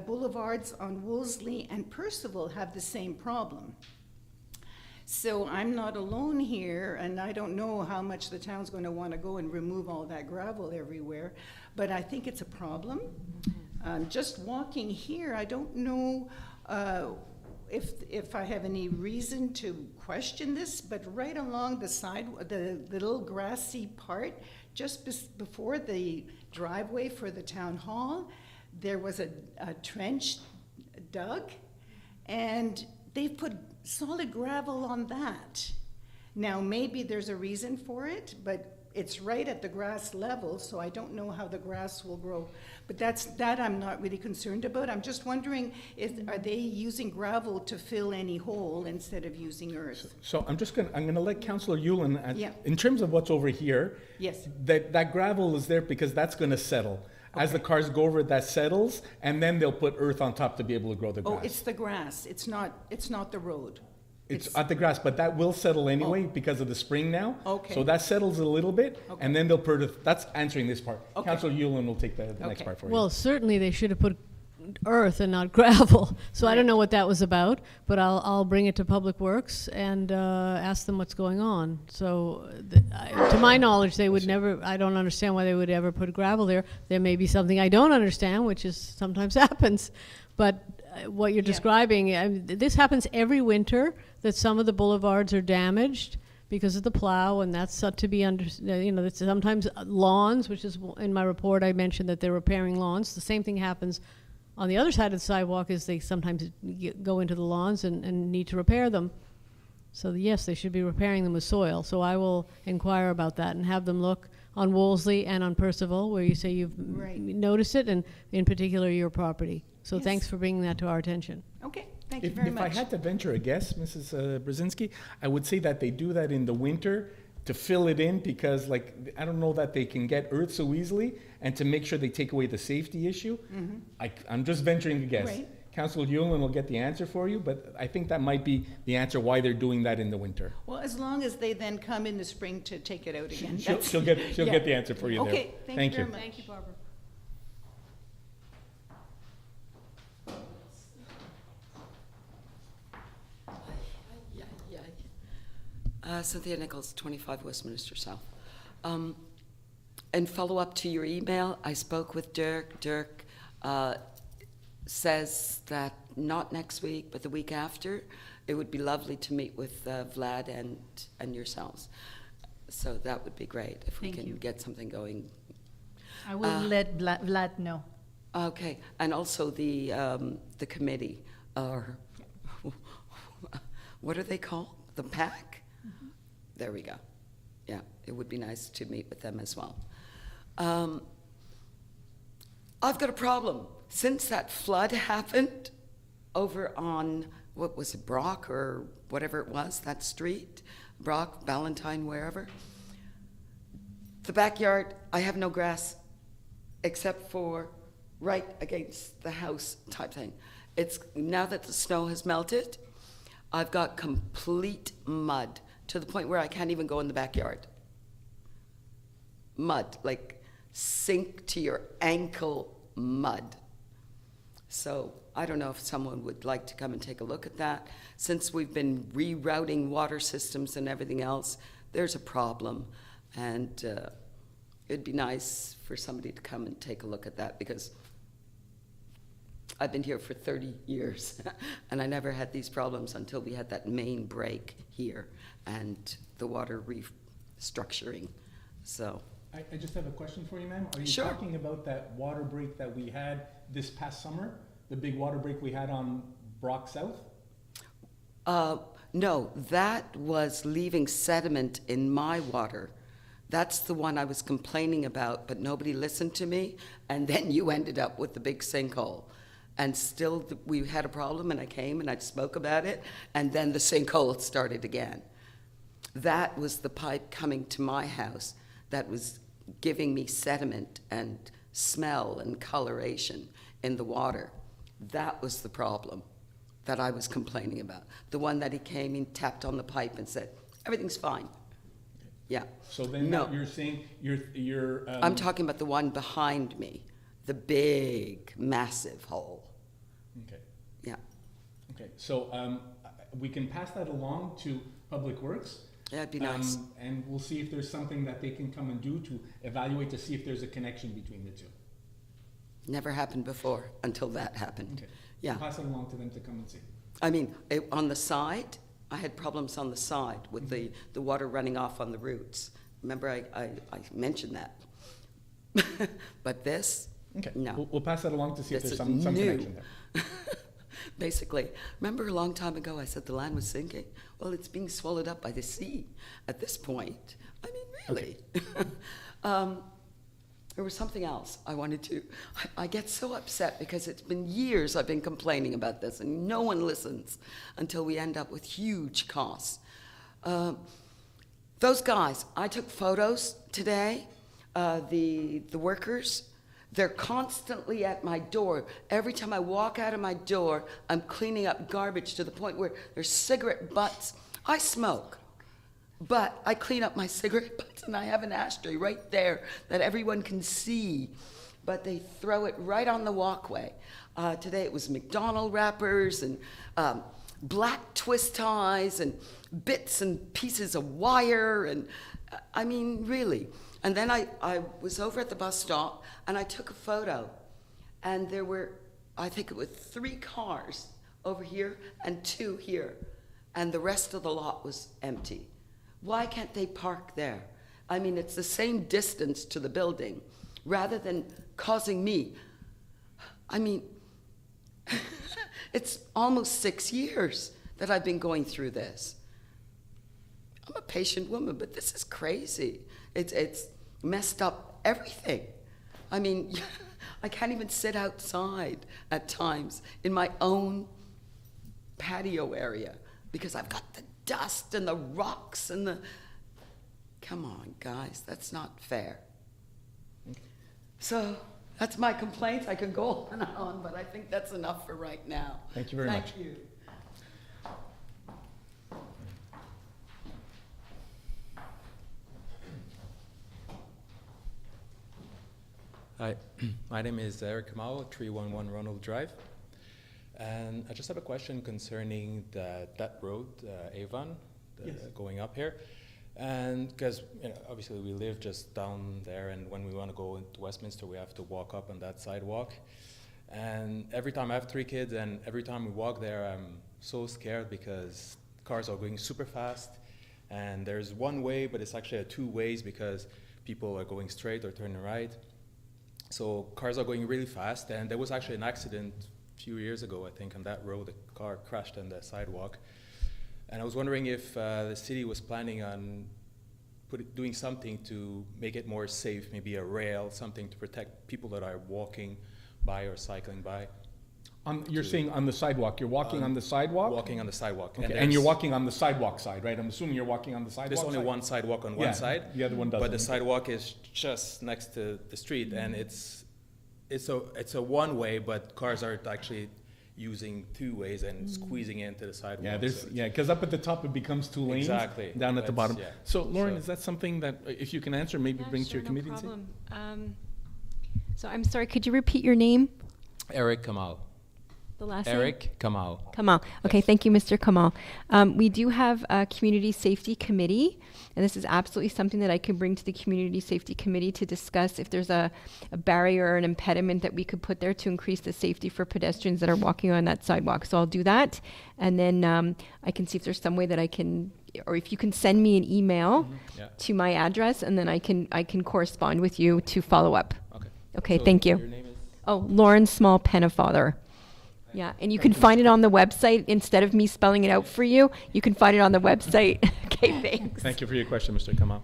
boulevards on Wolseley and Percival have the same problem. So I'm not alone here, and I don't know how much the town's going to want to go and remove all that gravel everywhere, but I think it's a problem. Just walking here, I don't know if I have any reason to question this, but right along the side, the little grassy part, just before the driveway for the town hall, there was a trench dug, and they've put solid gravel on that. Now, maybe there's a reason for it, but it's right at the grass level, so I don't know how the grass will grow. But that I'm not really concerned about. I'm just wondering, are they using gravel to fill any hole instead of using earth? So I'm gonna let Councillor Yulin, Yeah. in terms of what's over here, Yes. that gravel is there because that's gonna settle. As the cars go over it, that settles, and then they'll put earth on top to be able to grow the grass. Oh, it's the grass. It's not the road. It's at the grass, but that will settle anyway because of the spring now. Okay. So that settles a little bit, Okay. and then they'll put earth. That's answering this part. Okay. Councillor Yulin will take the next Okay. part for you. Well, certainly they should have put earth and not gravel. So I don't know what that was about, but I'll bring it to Public Works and ask them what's going on. So to my knowledge, they would never, I don't understand why they would ever put gravel there. There may be something I don't understand, which is sometimes happens. But what you're describing, this happens every winter, that some of the boulevards are damaged because of the plow, and that's to be it's sometimes lawns, which is in my report I mentioned that they're repairing lawns. The same thing happens on the other side of the sidewalk, is they sometimes go into the lawns and need to repair them. So yes, they should be repairing them with soil. So I will inquire about that and have them look on Wolseley and on Percival, where you say you've noticed it, and in particular your property. So Yes. thanks for bringing that to our attention. Okay, thank you very If much. I had to venture a guess, Mrs. Brzezinski, I would say that they do that in the winter to fill it in because, I don't know that they can get earth so easily, and to make sure they take away the safety issue. I'm just venturing a guess. Right. Council Yulin will get the answer for you, but I think that might be the answer why they're doing that in the winter. Well, as long as they then come in the spring to take it out again. She'll That's- get yeah. the answer for you there. Okay, thank you very much. Thank you, Barbara. Cynthia Nichols, 25 Westminster South. And follow up to your email, I spoke with Dirk. Dirk says that not next week, but the week after, it would be lovely to meet with Vlad and yourselves. So that would be great if we Thank can you. get something going. I will let Vlad know. Okay, and also the committee, or what are they called? The PAC? There we go. Yeah, it would be nice to meet with them as well. I've got a problem. Since that flood happened over on, what was it, Brock or whatever it was, that street, Brock, Ballantyne, wherever, the backyard, I have no grass except for right against the house type thing. It's now that the snow has melted, I've got complete mud to the point where I can't even go in the backyard. Mud, like sink to your ankle mud. So I don't know if someone would like to come and take a look at that. Since we've been rerouting water systems and everything else, there's a problem. And it'd be nice for somebody to come and take a look at that, because I've been here for 30 years and I never had these problems until we had that main break here and the water restructuring. So. I just have a question for you, ma'am. Are you Sure. talking about that water break that we had this past summer? The big water break we had on Brock South? No, that was leaving sediment in my water. That's the one I was complaining about, but nobody listened to me, and then you ended up with the big sinkhole. And still, we had a problem, and I came and I spoke about it, and then the sinkhole started again. That was the pipe coming to my house that was giving me sediment and smell and coloration in the water. That was the problem that I was complaining about. The one that he came and tapped on the pipe and said, everything's fine. Yeah. So then No. you're saying you're I'm talking about the one behind me, the big, massive hole. okay. Yeah. Okay, so we can pass that along to Public Works. That'd be nice. And we'll see if there's something that they can come and do to evaluate to see if there's a connection between the two. Never happened before until that happened. Okay. Yeah. Pass it along to them to come and see. I mean, on the side, I had problems on the side with the water running off on the roots. Remember, I mentioned that. But this, Okay. no. We'll pass that along to see if This there's is some new. connection there. Basically, remember a long time ago I said the land was sinking? Well, it's being swallowed up by the sea at this point. I mean, really. There was something else I wanted to. I get so upset because it's been years I've been complaining about this and no one listens until we end up with huge costs. Those guys, I took photos today, the workers. They're constantly at my door. Every time I walk out of my door, I'm cleaning up garbage to the point where there's cigarette butts. I smoke, but I clean up my cigarette butts and I have an ashtray right there that everyone can see, but they throw it right on the walkway. Today it was McDonald's wrappers and black twist ties and bits and pieces of wire and, I mean, really. And then I was over at the bus stop and I took a photo and there were, I think it was 3 cars over here and 2 here and the rest of the lot was empty. Why can't they park there? I mean, it's the same distance to the building rather than causing me. I mean, it's almost 6 years that I've been going through this. I'm a patient woman, but this is crazy. It's messed up everything. I mean, I can't even sit outside at times in my own patio area because I've got the dust and the rocks and the... Come on, guys, that's not fair. So That's my complaints. I can go on and on, but I think that's enough for right now. Thank you very much. Thank you. Hi, my name is Eric Kamau, 311 Ronald Drive. And I just have a question concerning that road, Avon, going up here. And because obviously we live just down there, and when we want to go into Westminster, we have to walk up on that sidewalk. And every time I have 3 kids, and every time we walk there, I'm so scared because cars are going super fast. And there's one way, but it's actually 2 ways because people are going straight or turning right. So cars are going really fast, and there was actually an accident a few years ago, I think, on that road. A car crashed on the sidewalk. And I was wondering if the city was planning on doing something to make it more safe, maybe a rail, something to protect people that are walking by or cycling by. You're saying on the sidewalk. You're walking on the sidewalk? Walking on the sidewalk. Okay. And you're walking on the sidewalk side, right? I'm assuming you're walking on the sidewalk There's only side? one sidewalk on one side. The other one doesn't. But the sidewalk is just next to the street, and it's a one way, but cars are actually using 2 ways and squeezing into the sidewalk. Yeah, because up at the top it becomes 2 lanes. Exactly. Down at the bottom. Yeah. So, Lauren, is that something that, if you can answer, maybe bring to sure, your committee? no and see? problem. So I'm sorry, could you repeat your name? Eric Kamal. The last name? Eric Kamal. Kamal. Okay, thank you, Mr. Kamal. We do have a community safety committee, and this is absolutely something that I can bring to the community safety committee to discuss if there's a barrier or an impediment that we could put there to increase the safety for pedestrians that are walking on that sidewalk. So I'll do that, and then I can see if there's some way that I can, or if you can send me an email to my address, and then I can correspond with you to follow up. Okay. Okay, So thank you. Your name is? Oh, Lauren Small Pennefather. Yeah, and you can find it on the website. Instead of me spelling it out for you, you can find it on the website. Okay, thanks. Thank you for your question, Mr. Kamal. All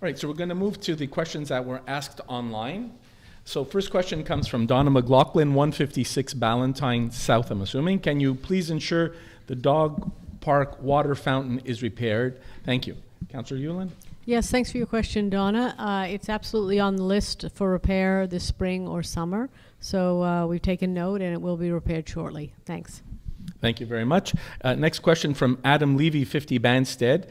right, so we're going to move to the questions that were asked online. So first question comes from Donna McLaughlin, 156 Ballantyne South, I'm assuming. Can you please ensure the dog park water fountain is repaired? Thank you. Councillor Yulin? Yes, thanks for your question, Donna. It's absolutely on the list for repair this spring or summer. So we've taken note, and it will be repaired shortly. Thanks. Thank you very much. Next question from Adam Levy, 50 Banstead.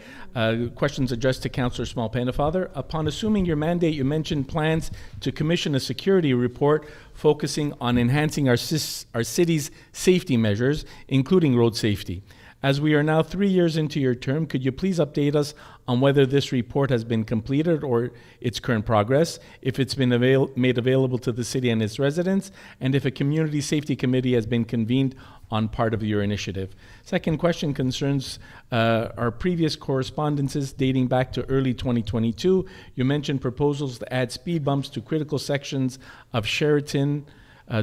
Questions addressed to Councillor Small Pennefather. Upon assuming your mandate, you mentioned plans to commission a security report focusing on enhancing our city's safety measures, including road safety. As we are now 3 years into your term, could you please update us on whether this report has been completed or its current progress, if it's been made available to the city and its residents, and if a community safety committee has been convened on part of your initiative? Second question concerns our previous correspondences dating back to early 2022. You mentioned proposals to add speed bumps to critical sections of Sheraton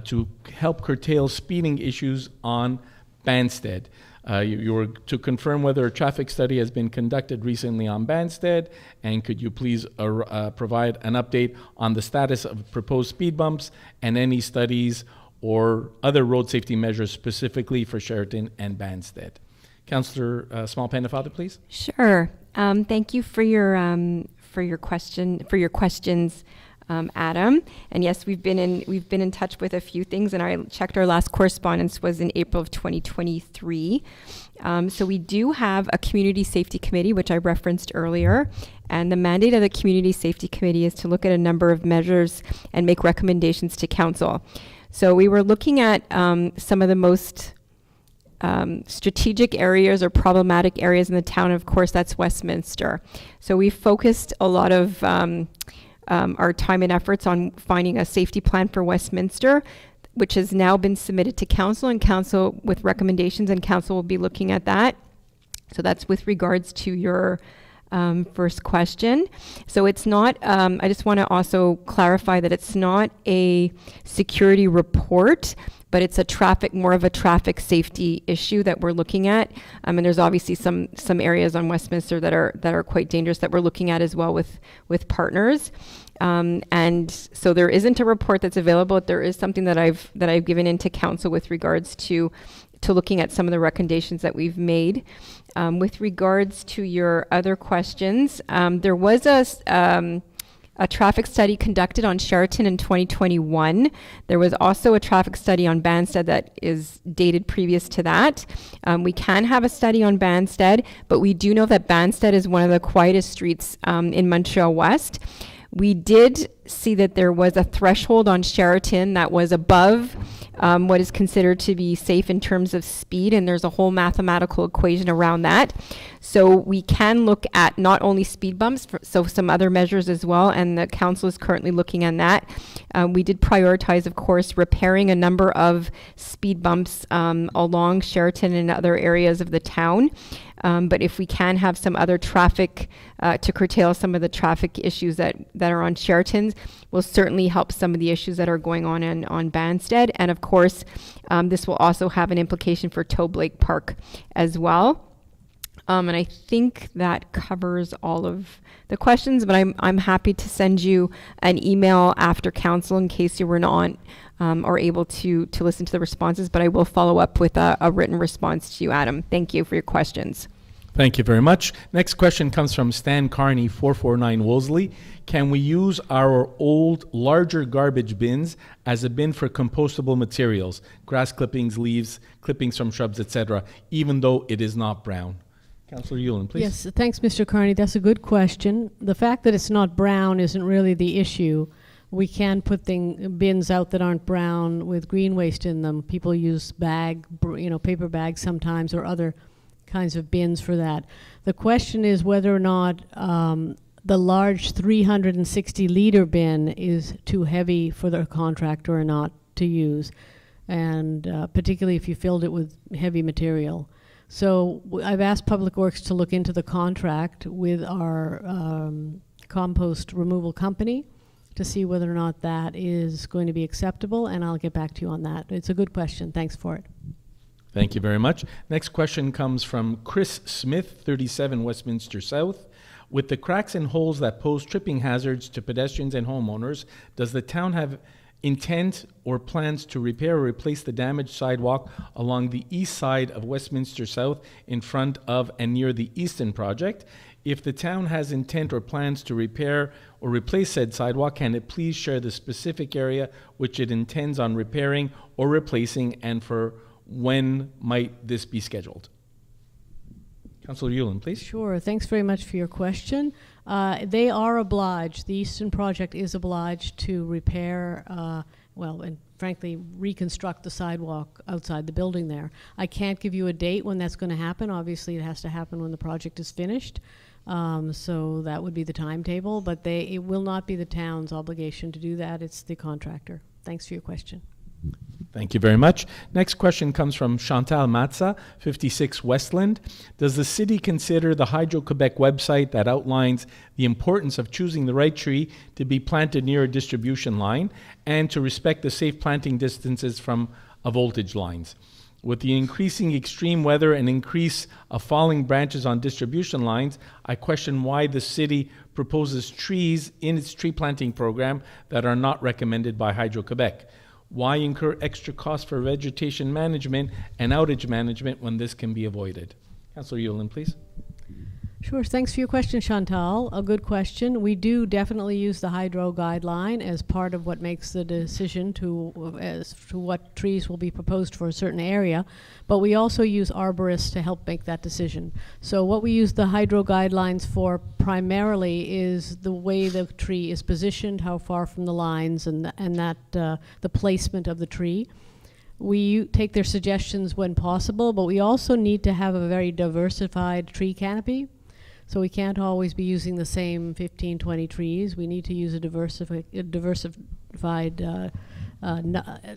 to help curtail speeding issues on Banstead. You were to confirm whether a traffic study has been conducted recently on Banstead, and could you please provide an update on the status of proposed speed bumps and any studies or other road safety measures specifically for Sheraton and Banstead? Councillor Small Pennefather, please. Sure. Thank you for your questions. Adam, and yes, we've been in touch with a few things, and I checked our last correspondence was in April of 2023. So we do have a community safety committee, which I referenced earlier, and the mandate of the community safety committee is to look at a number of measures and make recommendations to council. So we were looking at some of the most strategic areas or problematic areas in the town. Of course, that's Westminster. So we focused a lot of our time and efforts on finding a safety plan for Westminster, which has now been submitted to council, and council with recommendations, and council will be looking at that. So that's with regards to your first question. So it's not, I just want to also clarify that it's not a security report, but it's more of a traffic safety issue that we're looking at. And there's obviously some areas on Westminster that are quite dangerous that we're looking at as well with partners. And so there isn't a report that's available. There is something that I've given into council with regards to looking at some of the recommendations that we've made. With regards to your other questions, there was a traffic study conducted on Sheraton in 2021. There was also a traffic study on Banstead that is dated previous to that. We can have a study on Banstead, but we do know that Banstead is one of the quietest streets in Montreal-West. We did see that there was a threshold on Sheraton that was above what is considered to be safe in terms of speed, and there's a whole mathematical equation around that. So we can look at not only speed bumps, so some other measures as well, and the council is currently looking at that. We did prioritize, of course, repairing a number of speed bumps along Sheraton and other areas of the town. But if we can have some other traffic to curtail some of the traffic issues that are on Sheraton's, will certainly help some of the issues that are going on Banstead. And of course, this will also have an implication for Tobe Lake Park as well. And I think that covers all of the questions, but I'm happy to send you an email after council in case you were not or able to listen to the responses, but I will follow up with a written response to you, Adam. Thank you for your questions. Thank you very much. Next question comes from Stan Carney, 449 Wolseley. Can we use our old, larger garbage bins as a bin for compostable materials, grass clippings, leaves, clippings from shrubs, etc., even though it is not brown? Councillor Yulin, please. Yes, thanks, Mr. Carney. That's a good question. The fact that it's not brown isn't really the issue. We can put bins out that aren't brown with green waste in them. People use paper bags sometimes, or other kinds of bins for that. The question is whether or not the large 360-liter bin is too heavy for the contractor or not to use, and particularly if you filled it with heavy material. So I've asked Public Works to look into the contract with our compost removal company to see whether or not that is going to be acceptable, and I'll get back to you on that. It's a good question. Thanks for it. Thank you very much. Next question comes from Chris Smith, 37 Westminster South. With the cracks and holes that pose tripping hazards to pedestrians and homeowners, does the town have intent or plans to repair or replace the damaged sidewalk along the east side of Westminster South in front of and near the Easton project? If the town has intent or plans to repair or replace said sidewalk, can it please share the specific area which it intends on repairing or replacing, and for when might this be scheduled? Councillor Yulin, please. Sure. Thanks very much for your question. They are obliged, the Easton project is obliged to repair, and frankly, reconstruct the sidewalk outside the building there. I can't give you a date when that's going to happen. Obviously, it has to happen when the project is finished. So that would be the timetable, but it will not be the town's obligation to do that. It's the contractor. Thanks for your question. Thank you very much. Next question comes from Chantal Matza, 56 Westland. Does the city consider the Hydro-Quebec website that outlines the importance of choosing the right tree to be planted near a distribution line and to respect the safe planting distances from voltage lines? With the increasing extreme weather and increase of falling branches on distribution lines, I question why the city proposes trees in its tree planting program that are not recommended by Hydro-Quebec. Why incur extra costs for vegetation management and outage management when this can be avoided? Councillor Yulin, please. Sure. Thanks for your question, Chantal. A good question. We do definitely use the hydro guideline as part of what makes the decision as to what trees will be proposed for a certain area, but we also use arborists to help make that decision. So what we use the hydro guidelines for primarily is the way the tree is positioned, how far from the lines, and the placement of the tree. We take their suggestions when possible, but we also need to have a very diversified tree canopy. So we can't always be using the same 15, 20 trees. We need to use a diversified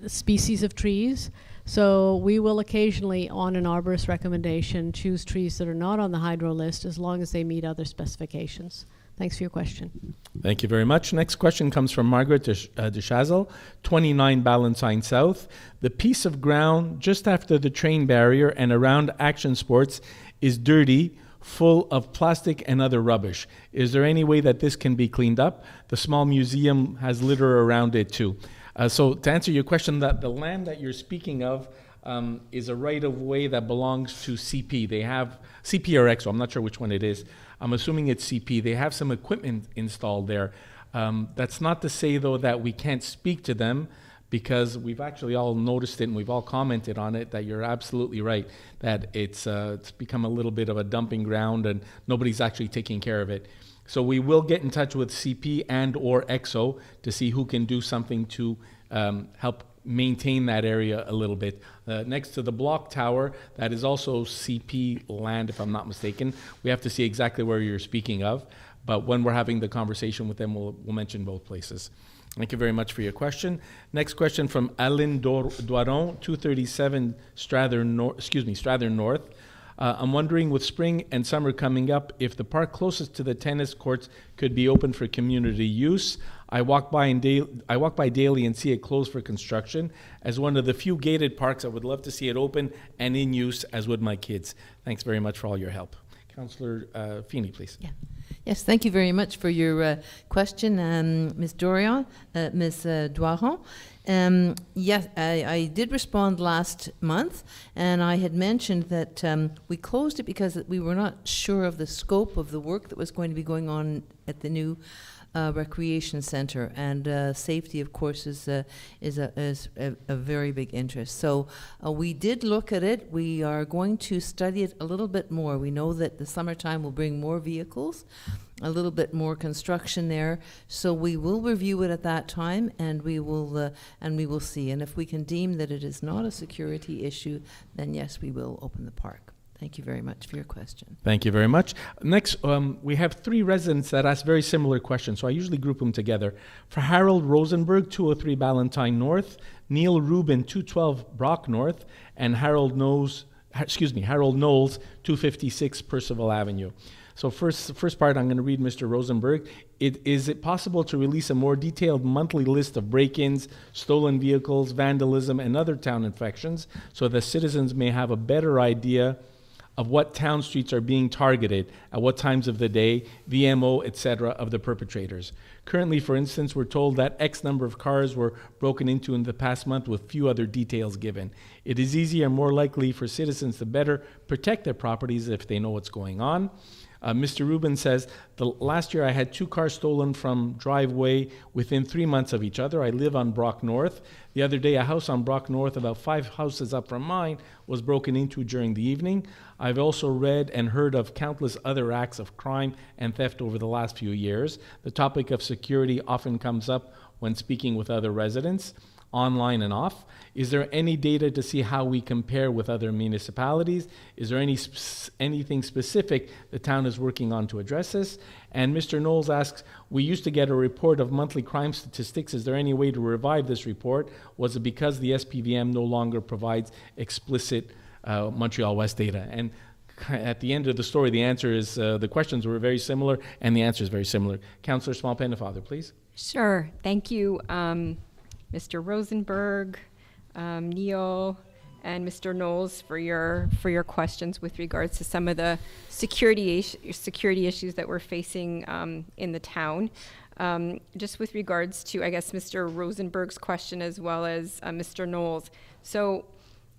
species of trees. So we will occasionally, on an arborist recommendation, choose trees that are not on the hydro list as long as they meet other specifications. Thanks for your question. Thank you very much. Next question comes from Margaret Deschazel, 29 Ballantine South. The piece of ground just after the train barrier and around Action Sports is dirty, full of plastic and other rubbish. Is there any way that this can be cleaned up? The small museum has litter around it too. So to answer your question, that the land that you're speaking of is a right-of-way that belongs to CP. They have CP or EXO, I'm not sure which one it is. I'm assuming it's CP. They have some equipment installed there. That's not to say, though, that we can't speak to them, because we've actually all noticed it and we've all commented on it, that you're absolutely right, that it's become a little bit of a dumping ground and nobody's actually taking care of it. So we will get in touch with CP and or EXO to see who can do something to help maintain that area a little bit. Next to the block tower, that is also CP land, if I'm not mistaken. We have to see exactly where you're speaking of, but when we're having the conversation with them, we'll mention both places. Thank you very much for your question. Next question from Alain Doiron, 237 Strathern North. I'm wondering, with spring and summer coming up, if the park closest to the tennis courts could be open for community use. I walk by daily and see it closed for construction. As one of the few gated parks, I would love to see it open and in use, as would my kids. Thanks very much for all your help. Councillor Feeney, please. Yeah. Yes, thank you very much for your question, Ms. Doiron. Yes, I did respond last month, and I had mentioned that we closed it because we were not sure of the scope of the work that was going to be going on at the new recreation center, and safety, of course, is a very big interest. So we did look at it. We are going to study it a little bit more. We know that the summertime will bring more vehicles, a little bit more construction there. So we will review it at that time, and we will see. And if we can deem that it is not a security issue, then yes, we will open the park. Thank you very much for your question. Thank you very much. Next, we have three residents that ask very similar questions, so I usually group them together. For Harold Rosenberg, 203 Ballantyne North, Neil Rubin, 212 Brock North, and Harold Knowles, 256 Percival Avenue. So first part, I'm going to read Mr. Rosenberg. Is it possible to release a more detailed monthly list of break-ins, stolen vehicles, vandalism, and other town infractions, so that citizens may have a better idea of what town streets are being targeted, at what times of the day, VMO, etc., of the perpetrators? Currently, for instance, we're told that X number of cars were broken into in the past month, with few other details given. It is easier and more likely for citizens to better protect their properties if they know what's going on. Mr. Rubin says, last year I had 2 cars stolen from driveway within 3 months of each other. I live on Brock North. The other day, a house on Brock North, about 5 houses up from mine, was broken into during the evening. I've also read and heard of countless other acts of crime and theft over the last few years. The topic of security often comes up when speaking with other residents, online and off. Is there any data to see how we compare with other municipalities? Is there anything specific the town is working on to address this? And Mr. Knowles asks, we used to get a report of monthly crime statistics. Is there any way to revive this report? Was it because the SPVM no longer provides explicit Montreal-West data? And at the end of the story, the answer is the questions were very similar, and the answer is very similar. Councillor Small-Pennefather, please. Sure. Thank you, Mr. Rosenberg, Neil, and Mr. Knowles for your questions with regards to some of the security issues that we're facing in the town. Just with regards to, I guess, Mr. Rosenberg's question as well as Mr. Knowles. So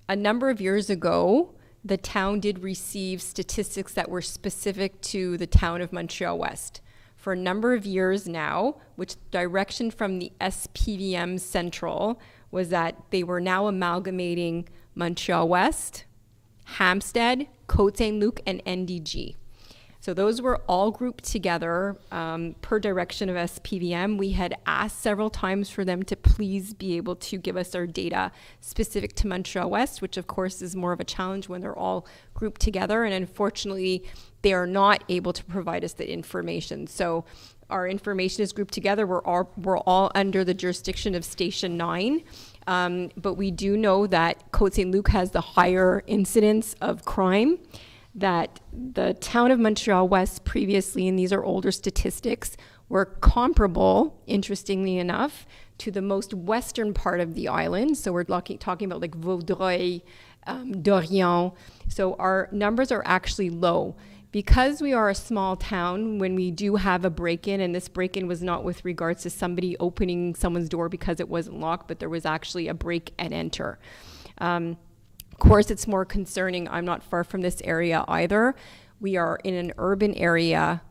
a number of years ago, the town did receive statistics that were specific to the town of Montreal-West. For a number of years now, which direction from the SPVM Central was that they were now amalgamating Montreal-West, Hampstead, Côte-Saint-Luc, and NDG. So those were all grouped together per direction of SPVM. We had asked several times for them to please be able to give us our data specific to Montreal-West, which of course is more of a challenge when they're all grouped together. And unfortunately, they are not able to provide us that information. So our information is grouped together. We're all under the jurisdiction of Station 9. But we do know that Côte-Saint-Luc has the higher incidence of crime, that the town of Montreal-West previously, and these are older statistics, were comparable, interestingly enough, to the most western part of the island. So we're talking about like Vaudreuil, Dorion. So our numbers are actually low. Because we are a small town, when we do have a break-in, and this break-in was not with regards to somebody opening someone's door because it wasn't locked, but there was actually a break and enter. Of course, it's more concerning. I'm not far from this area either. We are in an urban area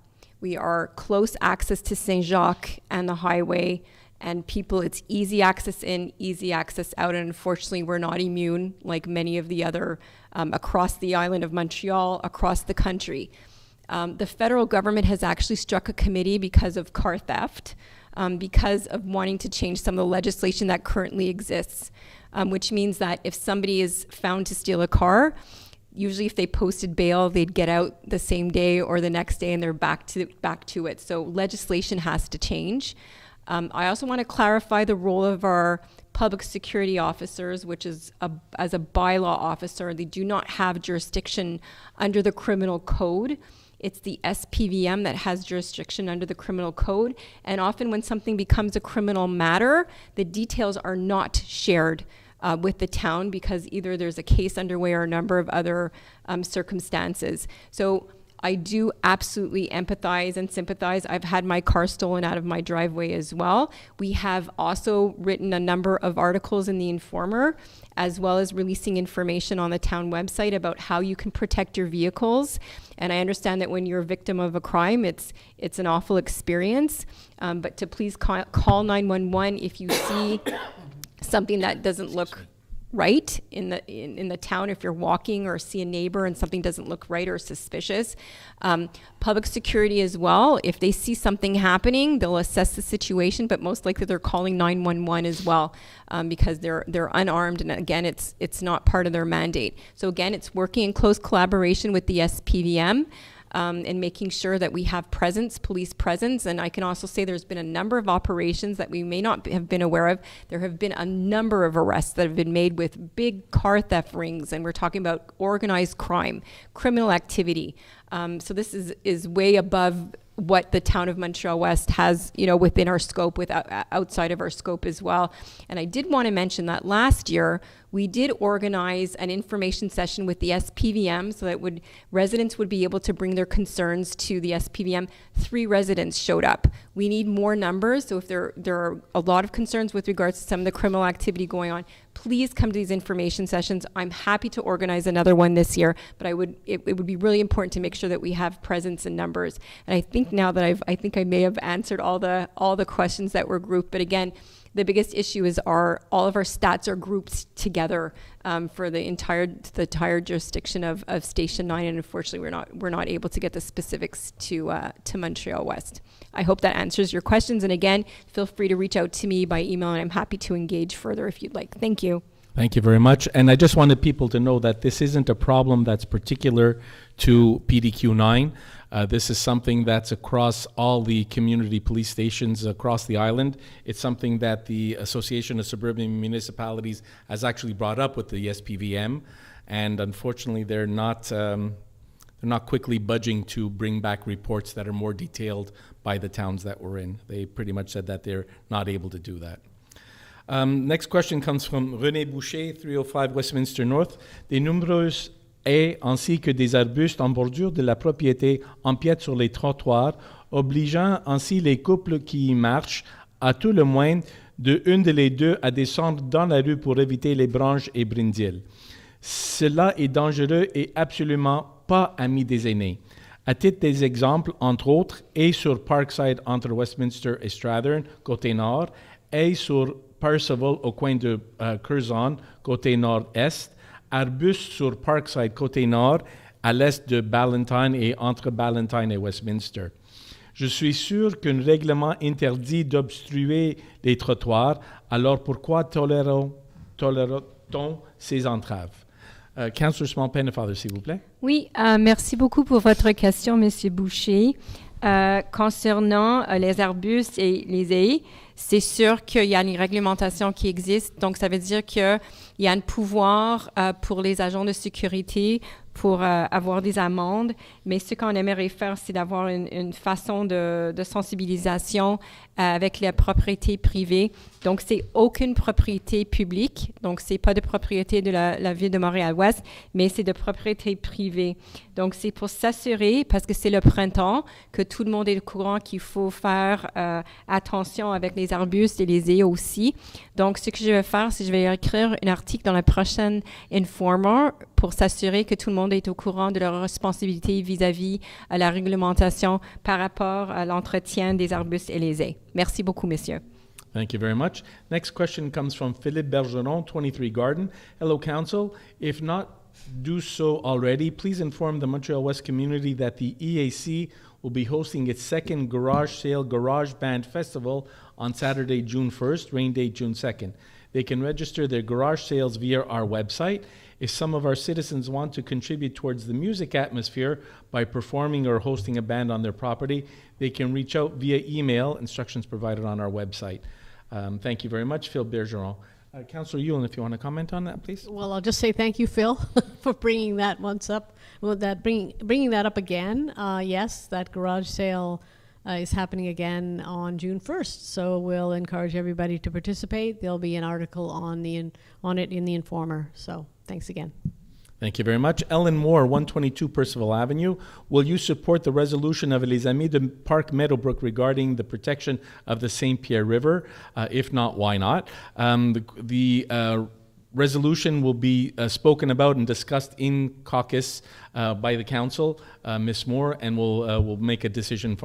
We are close access to Saint-Jacques and the highway, and people, it's easy access in, easy access out, and unfortunately we're not immune like many of the other across the island of Montreal, across the country. The federal government has actually struck a committee because of car theft, because of wanting to change some of the legislation that currently exists, which means that if somebody is found to steal a car, usually if they posted bail, they'd get out the same day or the next day and they're back to it. So legislation has to change. I also want to clarify the role of our public security officers, which is as a bylaw officer, they do not have jurisdiction under the criminal code. It's the SPVM that has jurisdiction under the criminal code. And often when something becomes a criminal matter, the details are not shared with the town because either there's a case underway or a number of other circumstances. So I do absolutely empathize and sympathize. I've had my car stolen out of my driveway as well. We have also written a number of articles in the Informer, as well as releasing information on the town website about how you can protect your vehicles. And I understand that when you're a victim of a crime, it's an awful experience. But to please call 911 if you see something that doesn't look right in the town, if you're walking or see a neighbor and something doesn't look right or suspicious. Public security as well, if they see something happening, they'll assess the situation, but most likely they're calling 911 as well, because they're unarmed, and again, it's not part of their mandate. So again, it's working in close collaboration with the SPVM, and making sure that we have police presence. And I can also say there's been a number of operations that we may not have been aware of. There have been a number of arrests that have been made with big car theft rings, and we're talking about organized crime, criminal activity. So this is way above what the town of Montreal-West has, within our scope, outside of our scope as well. And I did want to mention that last year, we did organize an information session with the SPVM so that residents would be able to bring their concerns to the SPVM. 3 residents showed up. We need more numbers, so if there are a lot of concerns with regards to some of the criminal activity going on, please come to these information sessions. I'm happy to organize another one this year, but it would be really important to make sure that we have presence in numbers. And I think now that I think I may have answered all the questions that were grouped, but again, the biggest issue is all of our stats are grouped together for the entire jurisdiction of Station 9, and unfortunately we're not able to get the specifics to Montreal-West. I hope that answers your questions, and again, feel free to reach out to me by email, and I'm happy to engage further if you'd like. Thank you. Thank you very much. And I just wanted people to know that this isn't a problem that's particular to PDQ 9. This is something that's across all the community police stations across the island. It's something that the Association of Suburban Municipalities has actually brought up with the SPVM, and unfortunately they're not quickly budging to bring back reports that are more detailed by the towns that we're in. They pretty much said that they're not able to do that. Next question comes from René Boucher, 305 Westminster North. Des nombreuses haies ainsi que des arbustes en bordure de la propriété empiètent sur les trottoirs, obligeant ainsi les couples qui y marchent, à tout le moins de une des deux, à descendre dans la rue pour éviter les branches et brindilles. Cela est dangereux et absolument pas ami des aînés. À titre des exemples, entre autres, haies sur Parkside entre Westminster et Strathern, côté nord, haies sur Percival au coin de Curzon, côté nord-est, arbustes sur Parkside, côté nord, à l'est de Ballantyne et entre Ballantyne et Westminster. Je suis sûr qu'un règlement interdit d'obstruer les trottoirs, alors pourquoi tolérera-t-on ces entraves? Councillor Small-Pennefather, s'il vous plaît. Oui, merci beaucoup pour votre question, Monsieur Boucher. Concernant les arbustes et les haies, c'est sûr qu'il y a une réglementation qui existe. Donc, ça veut dire qu'il y a un pouvoir pour les agents de sécurité pour avoir des amendes. Mais ce qu'on aimerait faire, c'est d'avoir une façon de sensibilisation avec les propriétés privées. Donc, c'est aucune propriété publique. Donc, c'est pas de propriété de la ville de Montréal-Ouest, mais c'est de propriété privée. Donc, c'est pour s'assurer, parce que c'est le printemps, que tout le monde est au courant qu'il faut faire attention avec les arbustes et les haies aussi. Donc, ce que je vais faire, c'est que je vais écrire un article dans la prochaine Informer pour s'assurer que tout le monde monde est au courant de leurs responsabilités vis-à-vis à la réglementation par rapport à l'entretien des arbustes et les haies. Merci beaucoup, messieurs. Thank you very much. Next question comes from Philippe Bergeron, 23 Garden. Hello, Council. If not do so already, please inform the Montreal-West community that the EAC will be hosting its second Garage Sale Garage Band Festival on Saturday, June 1st, rain date June 2nd. They can register their garage sales via our website. If some of our citizens want to contribute towards the music atmosphere by performing or hosting a band on their property, they can reach out via email, instructions provided on our website. Thank you very much, Phil Bergeron. Councillor Yulin, if you want to comment on that, please. Well, I'll just say thank you, Phil, for bringing that once up. Well, bringing that up again. Yes, that garage sale is happening again on June 1st. So we'll encourage everybody to participate. There'll be an article on it in the Informer. So thanks again. Thank you very much. Ellen Moore, 122 Percival Avenue. Will you support the resolution of Les Amis de Parc Meadowbrook regarding the protection of the St. Pierre River? If not, why not? The resolution will be spoken about and discussed in caucus by the council, Ms. Moore, and we'll make a decision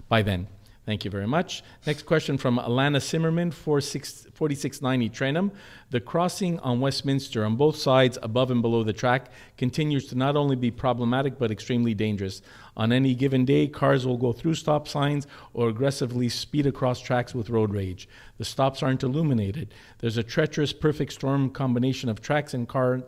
by then. Thank you very much. Next question from Alana Zimmerman, 4690 Trenham. The crossing on Westminster on both sides, above and below the track, continues to not only be problematic but extremely dangerous. On any given day, cars will go through stop signs or aggressively speed across tracks with road rage. The stops aren't illuminated. There's a treacherous perfect storm combination of tracks and car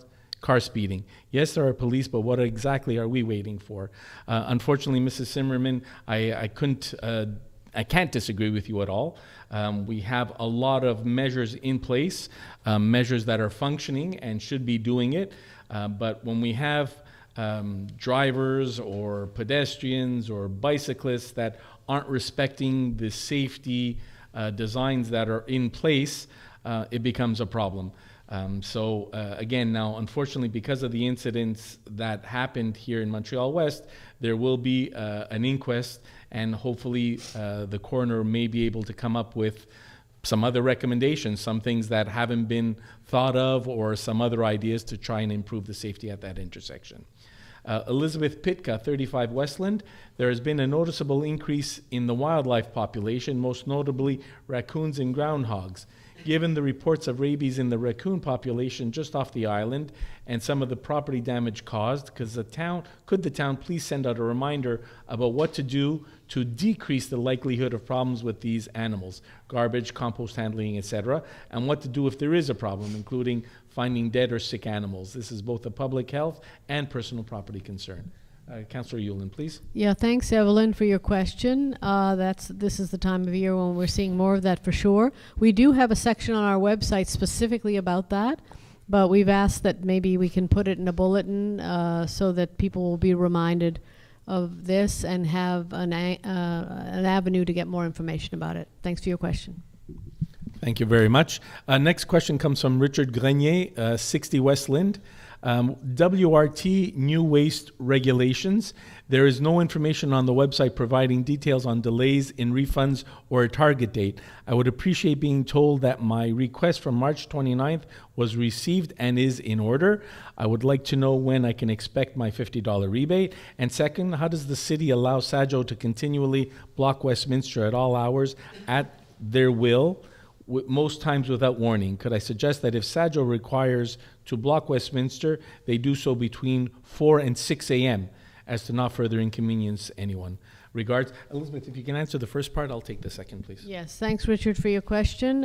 speeding. Yes, there are police, but what exactly are we waiting for? Unfortunately, Mrs. Zimmerman, I can't disagree with you at all. We have a lot of measures in place, measures that are functioning and should be doing it. But when we have drivers or pedestrians or bicyclists that aren't respecting the safety designs that are in place, it becomes a problem. Again, now, unfortunately, because of the incidents that happened here in Montreal-West, there will be an inquest, and hopefully the coroner may be able to come up with some other recommendations, some things that haven't been thought of, or some other ideas to try and improve the safety at that intersection. Elizabeth Pitka, 35 Westland. There has been a noticeable increase in the wildlife population, most notably raccoons and groundhogs. Given the reports of rabies in the raccoon population just off the island and some of the property damage caused, could the town please send out a reminder about what to do to decrease the likelihood of problems with these animals, garbage, compost handling, etc., and what to do if there is a problem, including finding dead or sick animals. This is both a public health and personal property concern. Councillor Yulin, please. Yeah, thanks, Evelyn, for your question. This is the time of year when we're seeing more of that for sure. We do have a section on our website specifically about that, but we've asked that maybe we can put it in a bulletin so that people will be reminded of this and have an avenue to get more information about it. Thanks for your question. Thank you very much. Next question comes from Richard Grenier, 60 West Lind. WRT new waste regulations. There is no information on the website providing details on delays in refunds or a target date. I would appreciate being told that my request from March 29th was received and is in order. I would like to know when I can expect my $50 rebate. And second, how does the city allow SAJO to continually block Westminster at all hours at their will, most times without warning? Could I suggest that if SAJO requires to block Westminster, they do so between 4 and 6 a.m. as to not further inconvenience anyone? Regards. Elizabeth, if you can answer the first part, I'll take the second, please. Yes, thanks, Richard, for your question.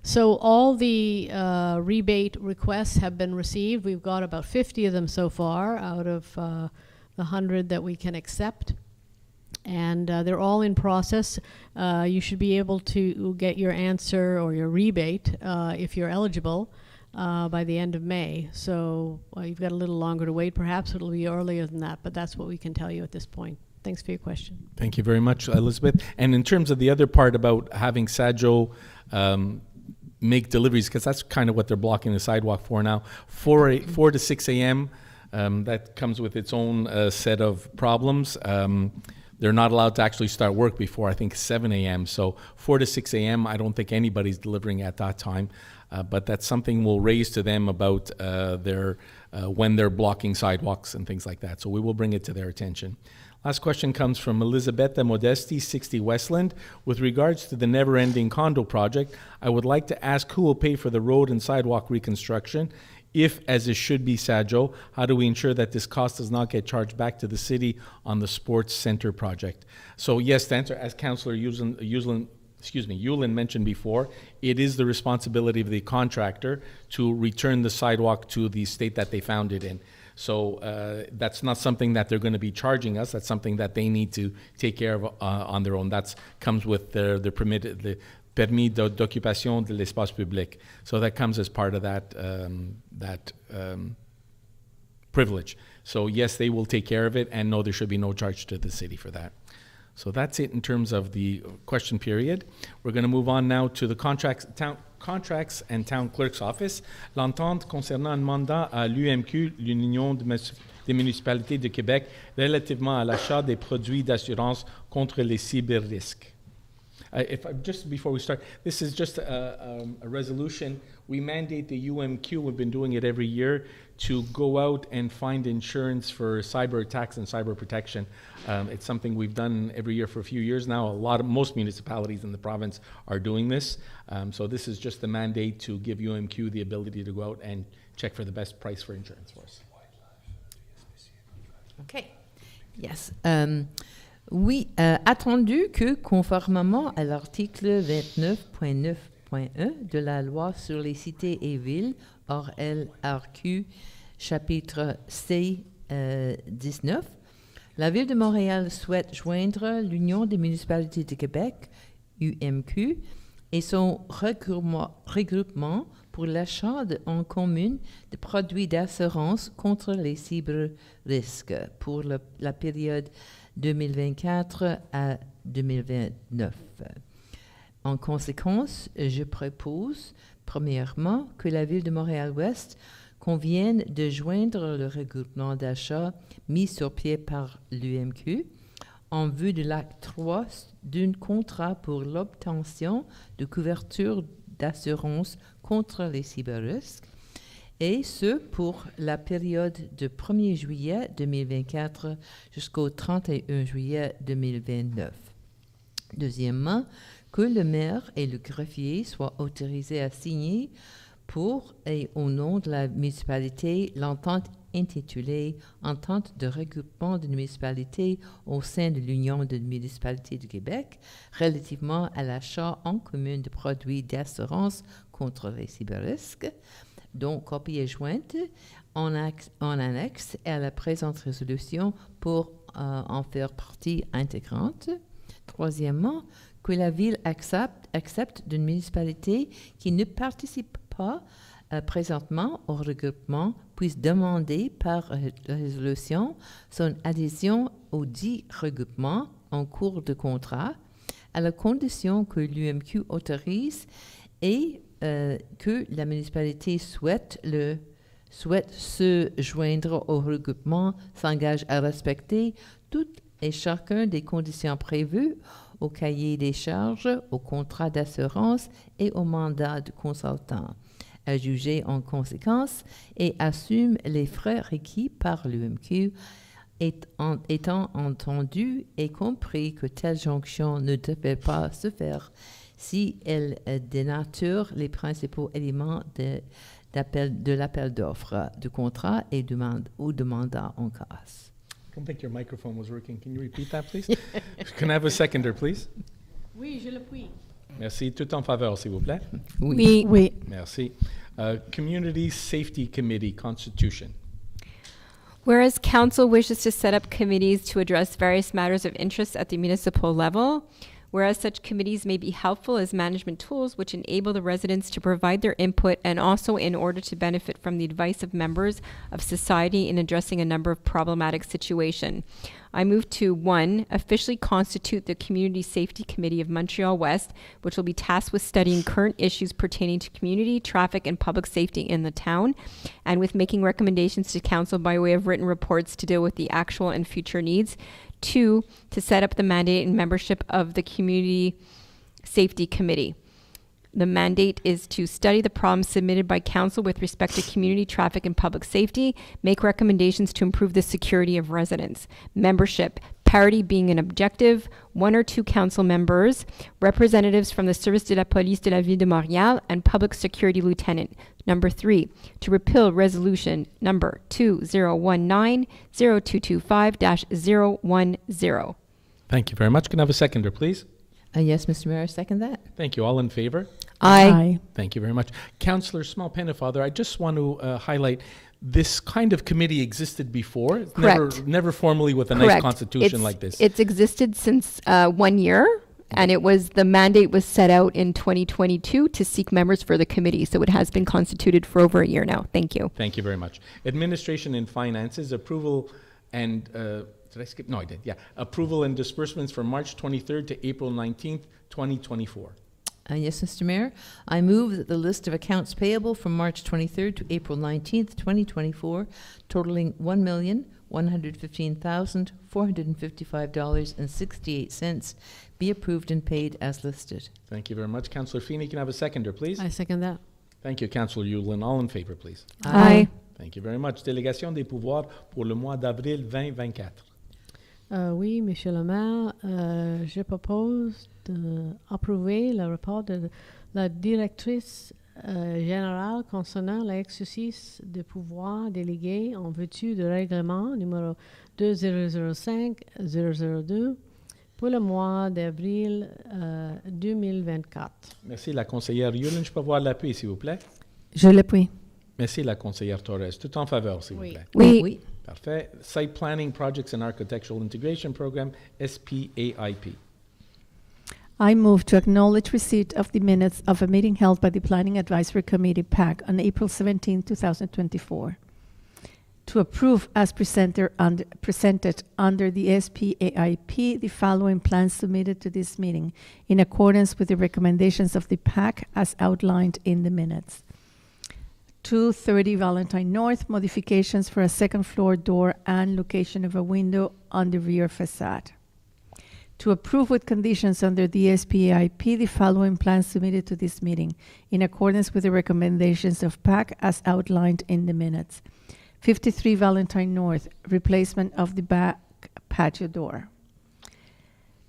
So all the rebate requests have been received. We've got about 50 of them so far out of the 100 that we can accept. And they're all in process. You should be able to get your answer or your rebate if you're eligible by the end of May. So you've got a little longer to wait. Perhaps it'll be earlier than that, but that's what we can tell you at this point. Thanks for your question. Thank you very much, Elizabeth. And in terms of the other part about having SAJO make deliveries, because that's kind of what they're blocking the sidewalk for now, 4 to 6 a.m., that comes with its own set of problems. they're not allowed to actually start work before, I think, 7 a.m. So 4 to 6 a.m., I don't think anybody's delivering at that time. But that's something we'll raise to them about when they're blocking sidewalks and things like that. So we will bring it to their attention. Last question comes from Elisabetta Modesti, 60 Westland. With regards to the never-ending condo project, I would like to ask who will pay for the road and sidewalk reconstruction. If, as it should be, Sajo, how do we ensure that this cost does not get charged back to the city on the sports center project? So yes, to answer, as Councillor Yulin mentioned before, it is the responsibility of the contractor to return the sidewalk to the state that they found it in. So that's not something that they're going to be charging us. That's something that they need to take care of on their own. That comes with the permis d'occupation de l'espace public. So that comes as part of that privilege. So yes, they will take care of it, and no, there should be no charge to the city for that. So that's it in terms of the question period. We're going to move on now to the contracts and town clerk's office. L'entente concernant un mandat à l'UMQ, l'Union des municipalités de Québec, relativement à l'achat des produits d'assurance contre les cyberrisques. Just before we start, this is just a resolution. We mandate the UMQ, we've been doing it every year, to go out and find insurance for cyber attacks and cyber protection. It's something we've done every year for a few years now. Most municipalities in the province are doing this. So this is just the mandate to give UMQ the ability to go out and check for the best price for insurance for us. Okay. Yes. Oui, attendu que, conformément à l'article 29.9.1 de la loi sur les cités et villes, hors LRQ, chapitre C19, la Ville de Montréal souhaite joindre l'Union des municipalités de Québec, UMQ, et son regroupement pour l'achat en commune de produits d'assurance contre les cyberrisques pour la période 2024 à 2029. En conséquence, je propose, premièrement, que la Ville de Montréal-Ouest convienne de joindre le regroupement d'achat mis sur pied par l'UMQ en vue de l'acte 3 d'un contrat pour l'obtention de couverture d'assurance contre les cyberrisques, et ce pour la période de 1er juillet 2024 jusqu'au 31 juillet 2029. Deuxièmement, que le maire et le greffier soient autorisés à signer pour et au nom de la municipalité l'entente intitulée « Entente de regroupement de municipalités au sein de l'Union des municipalités du Québec relativement à l'achat en commun de produits d'assurance contre les cyberrisques », dont copie est jointe en annexe à la présente résolution pour en faire partie intégrante. Troisièmement, que la Ville accepte d'une municipalité qui ne participe pas présentement au regroupement puisse demander par résolution son adhésion au dit regroupement en cours de contrat, à la condition que l'UMQ autorise et que la municipalité souhaite se joindre au regroupement, s'engage à respecter toutes et chacune des conditions prévues au cahier des charges, au contrat d'assurance et au mandat de consultant, à juger en conséquence et assume les frais requis par l'UMQ, étant entendu et compris que telle jonction ne devait pas se faire si elle dénature les principaux éléments de l'appel d'offres, du contrat ou de mandat en cause. I don't think your microphone was working. Can you repeat that, please? Can I have a seconder, please? Oui, je le puis. Merci. Tout en faveur, s'il vous plaît. Oui. Oui. Merci. Community Safety Committee Constitution. Whereas council wishes to set up committees to address various matters of interest at the municipal level, whereas such committees may be helpful as management tools which enable the residents to provide their input and also in order to benefit from the advice of members of society in addressing a number of problematic situations. I move to 1, officially constitute the Community Safety Committee of Montreal-West, which will be tasked with studying current issues pertaining to community, traffic, and public safety in the town, and with making recommendations to council by way of written reports to deal with the actual and future needs. 2, to set up the mandate and membership of the Community Safety Committee. The mandate is to study the problems submitted by council with respect to community traffic and public safety, make recommendations to improve the security of residents. Membership, parity being an objective, 1 or 2 council members, representatives from the Service de la Police de la Ville de Montréal, and public security lieutenant. Number 3, to repeal resolution number 2019-0225-010. Thank you very much. Can I have a seconder, please? Yes, Mr. Mayor, I second that. Thank you. All in favor? Aye. Thank you very much. Councillor Small-Pennefather, I just want to highlight this kind of committee existed before. It's Correct. Never formally with a nice Correct. constitution like this. It's existed since 1 year, and the mandate was set out in 2022 to seek members for the committee. So it has been constituted for over a year now. Thank you. Thank you very much. Administration and Finances, approval and, did I skip? No, I did, yeah. Approval and disbursements from March 23rd to April 19th, 2024. Yes, Mr. Mayor. I move that the list of accounts payable from March 23rd to April 19th, 2024, totaling $1,115,455.68, be approved and paid as listed. Thank you very much. Councillor Feeney, can I have a seconder, please? I second that. Thank you, Councillor Yulin. All in favor, please. Aye. Thank you very much. Délégation des pouvoirs pour le mois d'avril 2024. Oui, Monsieur le maire, je propose d'approuver le rapport de la directrice générale concernant l'exercice de pouvoirs délégués en vertu du règlement numéro 2005-002 pour le mois d'avril 2024. Merci, la conseillère Yulin. Je peux voir l'appui, s'il vous plaît? Je l'appuie. Merci, la conseillère Torres. Tout en faveur, s'il vous plaît. Oui. Parfait. Site Planning, Projects and Architectural Integration Program, SPAIP. I move to acknowledge receipt of the minutes of a meeting held by the Planning Advisory Committee, PAC, on April 17, 2024. To approve as presented under the SPAIP the following plans submitted to this meeting in accordance with the recommendations of the PAC as outlined in the minutes. 230 Valentine North, modifications for a second floor door and location of a window on the rear facade. To approve with conditions under the SPAIP the following plans submitted to this meeting in accordance with the recommendations of PAC as outlined in the minutes. 53 Valentine North, replacement of the back patio door.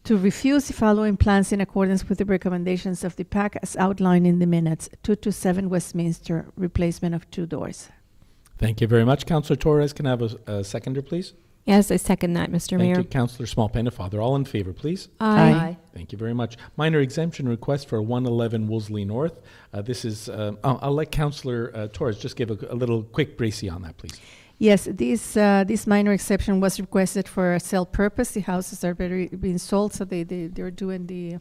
To refuse the following plans in accordance with the recommendations of the PAC as outlined in the minutes. 227 Westminster, replacement of 2 doors. Thank you very much. Councillor Torres, can I have a seconder, please? Yes, I second that, Mr. Mayor. Thank you, Councillor Small-Pennefather. All in favor, please? Aye. Thank you very much. Minor exemption request for 111 Wolseley North. This is, I'll let Councillor Torres just give a little quick bracey on that, please. Yes, this minor exception was requested for a sale purpose. The houses are being sold, so they're doing the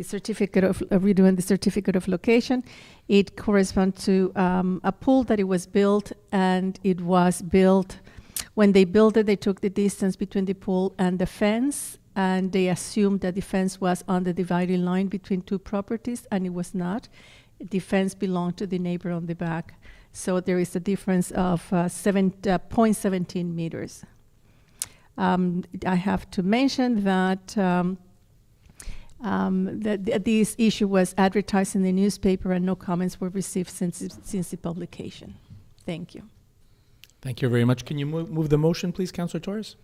certificate of redoing the certificate of location. It corresponds to a pool that it was built, and it was built. When they built it, they took the distance between the pool and the fence, and they assumed that the fence was on the dividing line between 2 properties, and it was not. The fence belonged to the neighbor on the back. So there is a difference of 0.17 meters. I have to mention that this issue was advertised in the newspaper and no comments were received since the publication. Thank you. Thank you very much. Can you move the motion, please, Councillor Torres?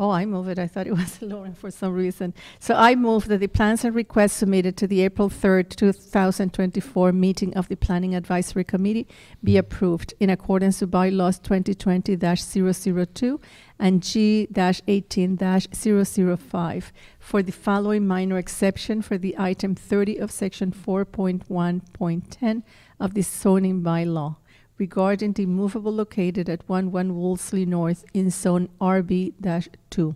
Oh, I move it. I thought it was Lauren for some reason. So I move that the plans and requests submitted to the April 3rd, 2024 meeting of the Planning Advisory Committee be approved in accordance with bylaws 2020-002 and G-18-005 for the following minor exception for the item 30 of section 4.1.10 of the zoning bylaw regarding the movable located at 11 Wolseley North in zone RB-2.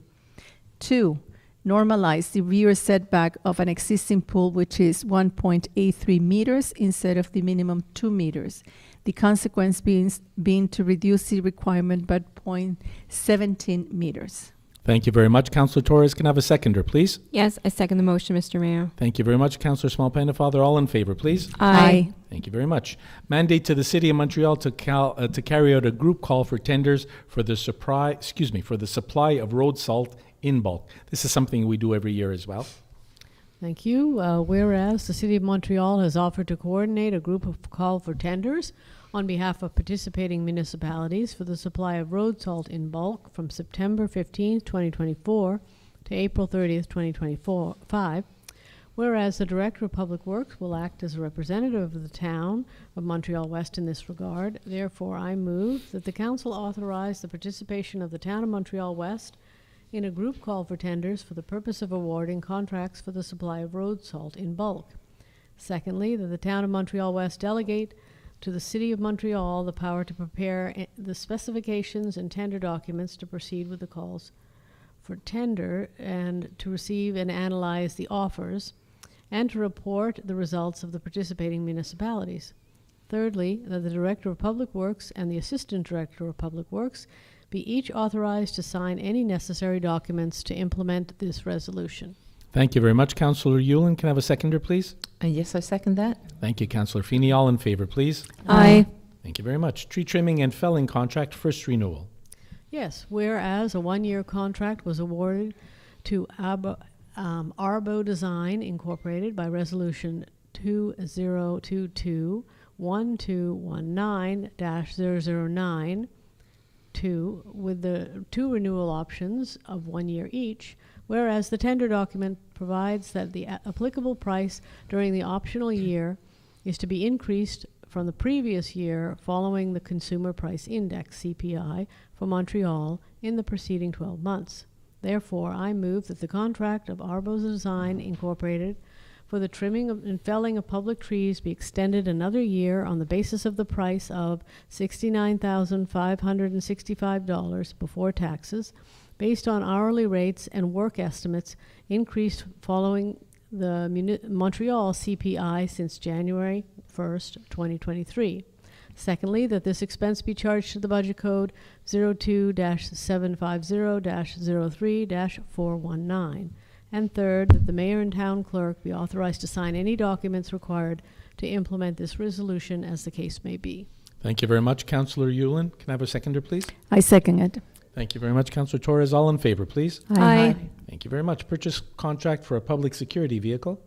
2, normalize the rear setback of an existing pool which is 1.83 meters instead of the minimum 2 meters. The consequence being to reduce the requirement by 0.17 meters. Thank you very much. Councillor Torres, can I have a seconder, please? Yes, I second the motion, Mr. Mayor. Thank you very much. Councillor Small-Pennefather, all in favor, please? Aye. Thank you very much. Mandate to the City of Montreal to carry out a group call for tenders for the supply of road salt in bulk. This is something we do every year as well. Thank you. Whereas the City of Montreal has offered to coordinate a group of call for tenders on behalf of participating municipalities for the supply of road salt in bulk from September 15th, 2024 to April 30th, 2025. Whereas the Director of Public Works will act as a representative of the town of Montreal-West in this regard, therefore I move that the Council authorize the participation of the town of Montreal-West in a group call for tenders for the purpose of awarding contracts for the supply of road salt in bulk. Secondly, that the town of Montreal-West delegate to the City of Montreal the power to prepare the specifications and tender documents to proceed with the calls for tender and to receive and analyze the offers and to report the results of the participating municipalities. Thirdly, that the Director of Public Works and the Assistant Director of Public Works be each authorized to sign any necessary documents to implement this resolution. Thank you very much, Councillor Yulin. Can I have a seconder, please? Yes, I second that. Thank you, Councillor Feeney. All in favor, please. Aye. Thank you very much. Tree trimming and felling contract, first renewal. Yes, whereas a one-year contract was awarded to Arbo Design Incorporated by Resolution 2022-1219-009 with the two renewal options of 1 year each, whereas the tender document provides that the applicable price during the optional year is to be increased from the previous year following the Consumer Price Index, CPI, for Montreal in the preceding 12 months. Therefore, I move that the contract of Arbo Design Incorporated for the trimming and felling of public trees be extended another year on the basis of the price of $69,565 before taxes, based on hourly rates and work estimates increased following the Montreal CPI since January 1st, 2023. Secondly, that this expense be charged to the budget code 02-750-03-419. And third, that the mayor and town clerk be authorized to sign any documents required to implement this resolution as the case may be. Thank you very much, Councillor Yulin. Can I have a seconder, please? I second it. Thank you very much, Councillor Torres. All in favor, please. Aye. Thank you very much. Purchase contract for a public security vehicle.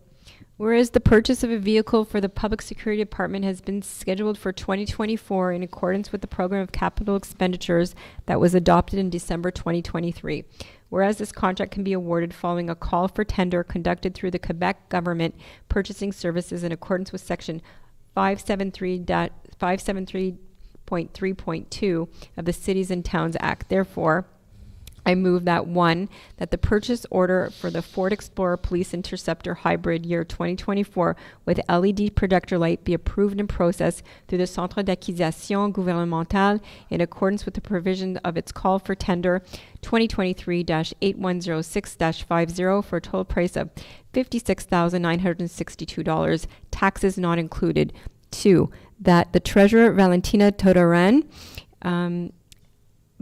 Whereas the purchase of a vehicle for the Public Security Department has been scheduled for 2024 in accordance with the program of capital expenditures that was adopted in December 2023. Whereas this contract can be awarded following a call for tender conducted through the Quebec Government Purchasing Services in accordance with Section 573.3.2 of the Cities and Towns Act. Therefore, I move that 1, that the purchase order for the Ford Explorer Police Interceptor Hybrid Year 2024 with LED projector light be approved and processed through the Centre d'Acquisition Gouvernementale in accordance with the provision of its call for tender 2023-8106-50 for a total price of $56,962, taxes not included. 2, that the Treasurer Valentina Todoran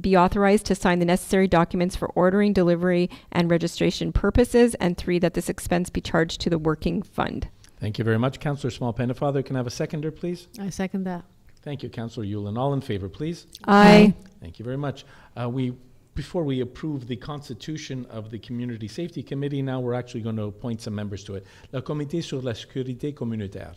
be authorized to sign the necessary documents for ordering, delivery, and registration purposes, and 3, that this expense be charged to the working fund. Thank you very much, Councillor Small-Pennefather. Can I have a seconder, please? I second that. Thank you, Councillor Yulin. All in favor, please. Aye. Thank you very much. Before we approve the constitution of the Community Safety Committee, now we're actually going to appoint some members to it. Le Comité sur la sécurité communautaire.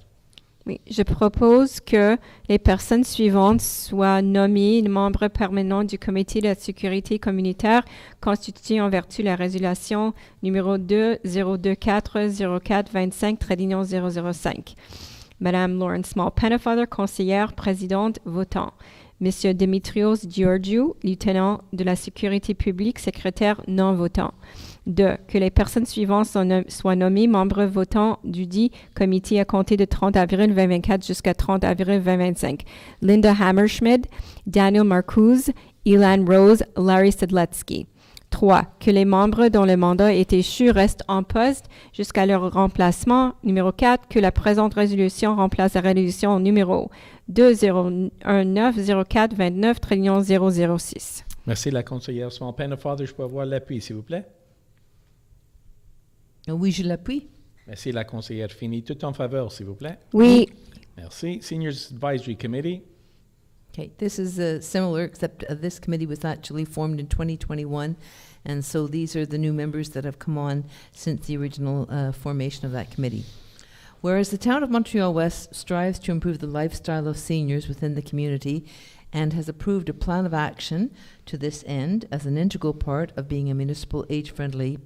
Oui, je propose que les personnes suivantes soient nommées membres permanents du Comité de la sécurité communautaire constitué en vertu de la résolution numéro 2024-04-25-005. Madame Lauren Small-Pennefather, conseillère présidente, votant. Monsieur Dimitrios Georgiou, lieutenant de la sécurité publique, secrétaire non votant. 2. Que les personnes suivantes soient nommées membres votants du dit comité à compter de 30 avril 2024 jusqu'à 30 avril 2025. Linda Hammerschmidt, Daniel Marcuse, Ilan Rose, Larry Sedletsky. 3. Que les membres dont le mandat est échu restent en poste jusqu'à leur remplacement. Numéro 4. Que la présente résolution remplace la résolution numéro 2019-04-29-006. Merci, la conseillère Small-Pennefather. Je peux avoir l'appui, s'il vous plaît? Oui, je l'appuie. Merci, la conseillère Feeney. Tout en faveur, s'il vous plaît? Oui. Merci. Seniors Advisory Committee. Okay, this is similar, except this committee was actually formed in 2021, and so these are the new members that have come on since the original formation of that committee. Whereas the town of Montreal-West strives to improve the lifestyle of seniors within the community and has approved a plan of action to this end as an integral part of being a municipal age-friendly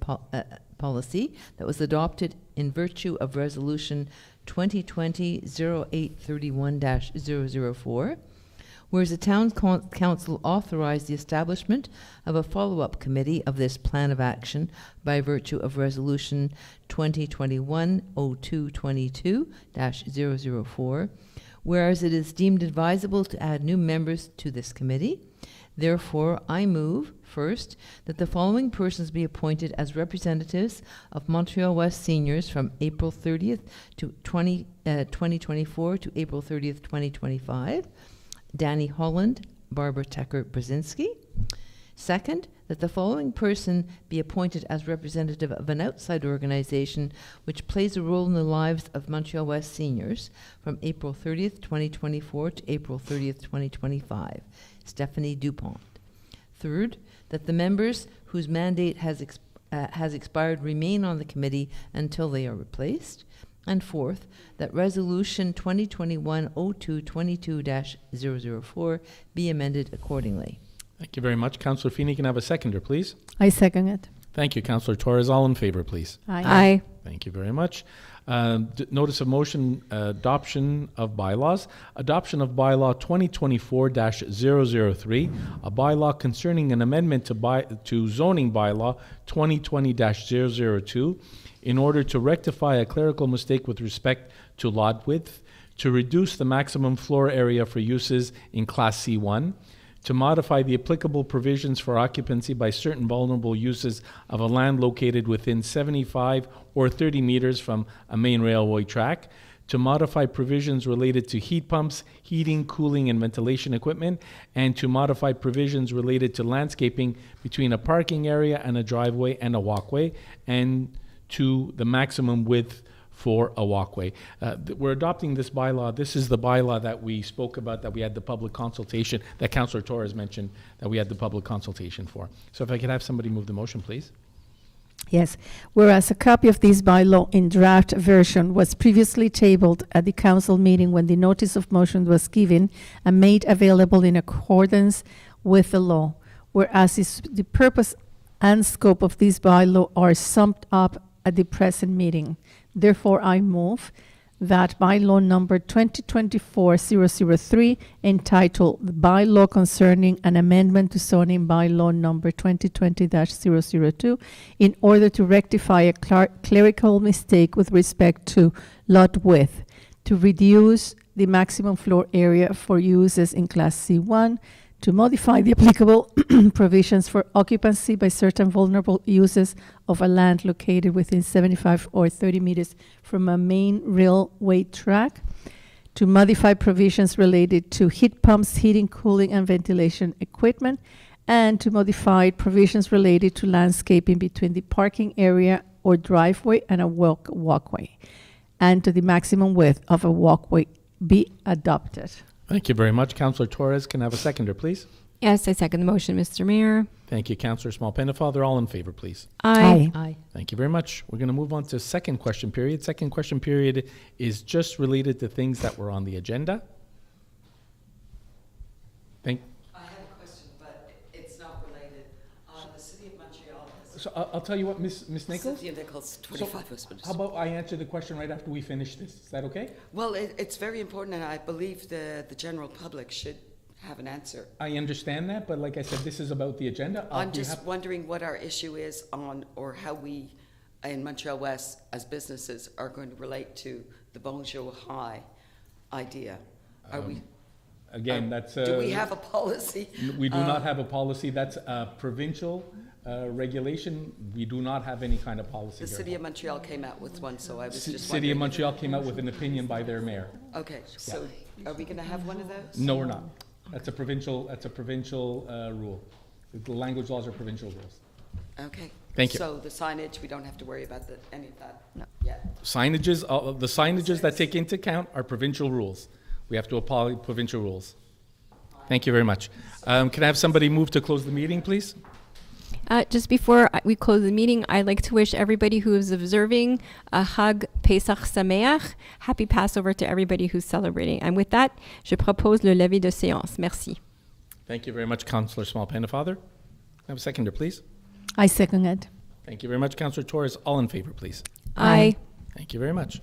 policy that was adopted in virtue of Resolution 2020-0831-004, whereas the town council authorized the establishment of a follow-up committee of this plan of action by virtue of Resolution 2021-0222-004, whereas it is deemed advisable to add new members to this committee. Therefore, I move, first, that the following persons be appointed as representatives of Montreal-West seniors from April 30th to 2024 to April 30th, 2025. Danny Holland, Barbara Tucker-Brzezinski. Second, that the following person be appointed as representative of an outside organization which plays a role in the lives of Montreal-West seniors from April 30th, 2024 to April 30th, 2025. Stephanie Dupont. Third, that the members whose mandate has expired remain on the committee until they are replaced. And fourth, that Resolution 2021-0222-004 be amended accordingly. Thank you very much. Councillor Feeney, can I have a seconder, please? I second it. Thank you, Councillor Torres. All in favor, please. Aye. Thank you very much. Notice of motion, adoption of bylaws. Adoption of bylaw 2024-003, a bylaw concerning an amendment to zoning bylaw 2020-002 in order to rectify a clerical mistake with respect to lot width, to reduce the maximum floor area for uses in Class C1, to modify the applicable provisions for occupancy by certain vulnerable uses of a land located within 75 or 30 meters from a main railway track, to modify provisions related to heat pumps, heating, cooling, and ventilation equipment, and to modify provisions related to landscaping between a parking area and a driveway and a walkway, and to the maximum width for a walkway. We're adopting this bylaw. This is the bylaw that we spoke about, that we had the public consultation, that Councillor Torres mentioned, that we had the public consultation for. So if I could have somebody move the motion, please. Yes. Whereas a copy of this bylaw in draft version was previously tabled at the council meeting when the notice of motion was given and made available in accordance with the law. Whereas the purpose and scope of this bylaw are summed up at the present meeting. Therefore, I move that bylaw number 2024-003, entitled "The Bylaw Concerning an Amendment to Zoning Bylaw number 2020-002, in order to rectify a clerical mistake with respect to lot width, to reduce the maximum floor area for uses in Class C1, to modify the applicable provisions for occupancy by certain vulnerable uses of a land located within 75 or 30 meters from a main railway track, to modify provisions related to heat pumps, heating, cooling, and ventilation equipment, and to modify provisions related to landscaping between the parking area or driveway and a walkway, and to the maximum width of a walkway be adopted. Thank you very much. Councillor Torres, can I have a seconder, please? Yes, I second the motion, Mr. Mayor. Thank you, Councillor Small-Pennefather. All in favor, please. Aye. Aye. Thank you very much. We're going to move on to second question period. Second question period is just related to things that were on the agenda. I have a question, but it's not related. The City of Montreal has... So I'll tell you what, Ms. Nichols? Cynthia Nichols, 25 Westminster. How about I answer the question right after we finish this? Is that okay? Well, it's very important, and I believe the general public should have an answer. I understand that, but like I said, this is about the agenda. I'm just wondering what our issue is on, or how we in Montreal-West as businesses are going to relate to the Bonjour High idea. Are we... Again, that's... do we have a policy? We do not have a policy. That's a provincial regulation. We do not have any kind of policy The here. City of Montreal came out with one, so I was just City of wondering. Montreal came out with an opinion by their mayor. Okay, so are we going to have one of those? No, we're not. That's a provincial rule. The language laws are provincial rules. Okay. Thank you. So the signage, we don't have to worry about any of that yet? Signages, the signages that take into account are provincial rules. We have to apply provincial rules. Thank you very much. Can I have somebody move to close the meeting, please? Just before we close the meeting, I'd like to wish everybody who is observing a Hag Pesach Sameach. Happy Passover to everybody who's celebrating. And with that, je propose le lever de séance. Merci. Thank you very much, Councillor Small-Pennefather. Have a seconder, please. I second it. Thank you very much, Councillor Torres. All in favor, please. Aye. Thank you very much.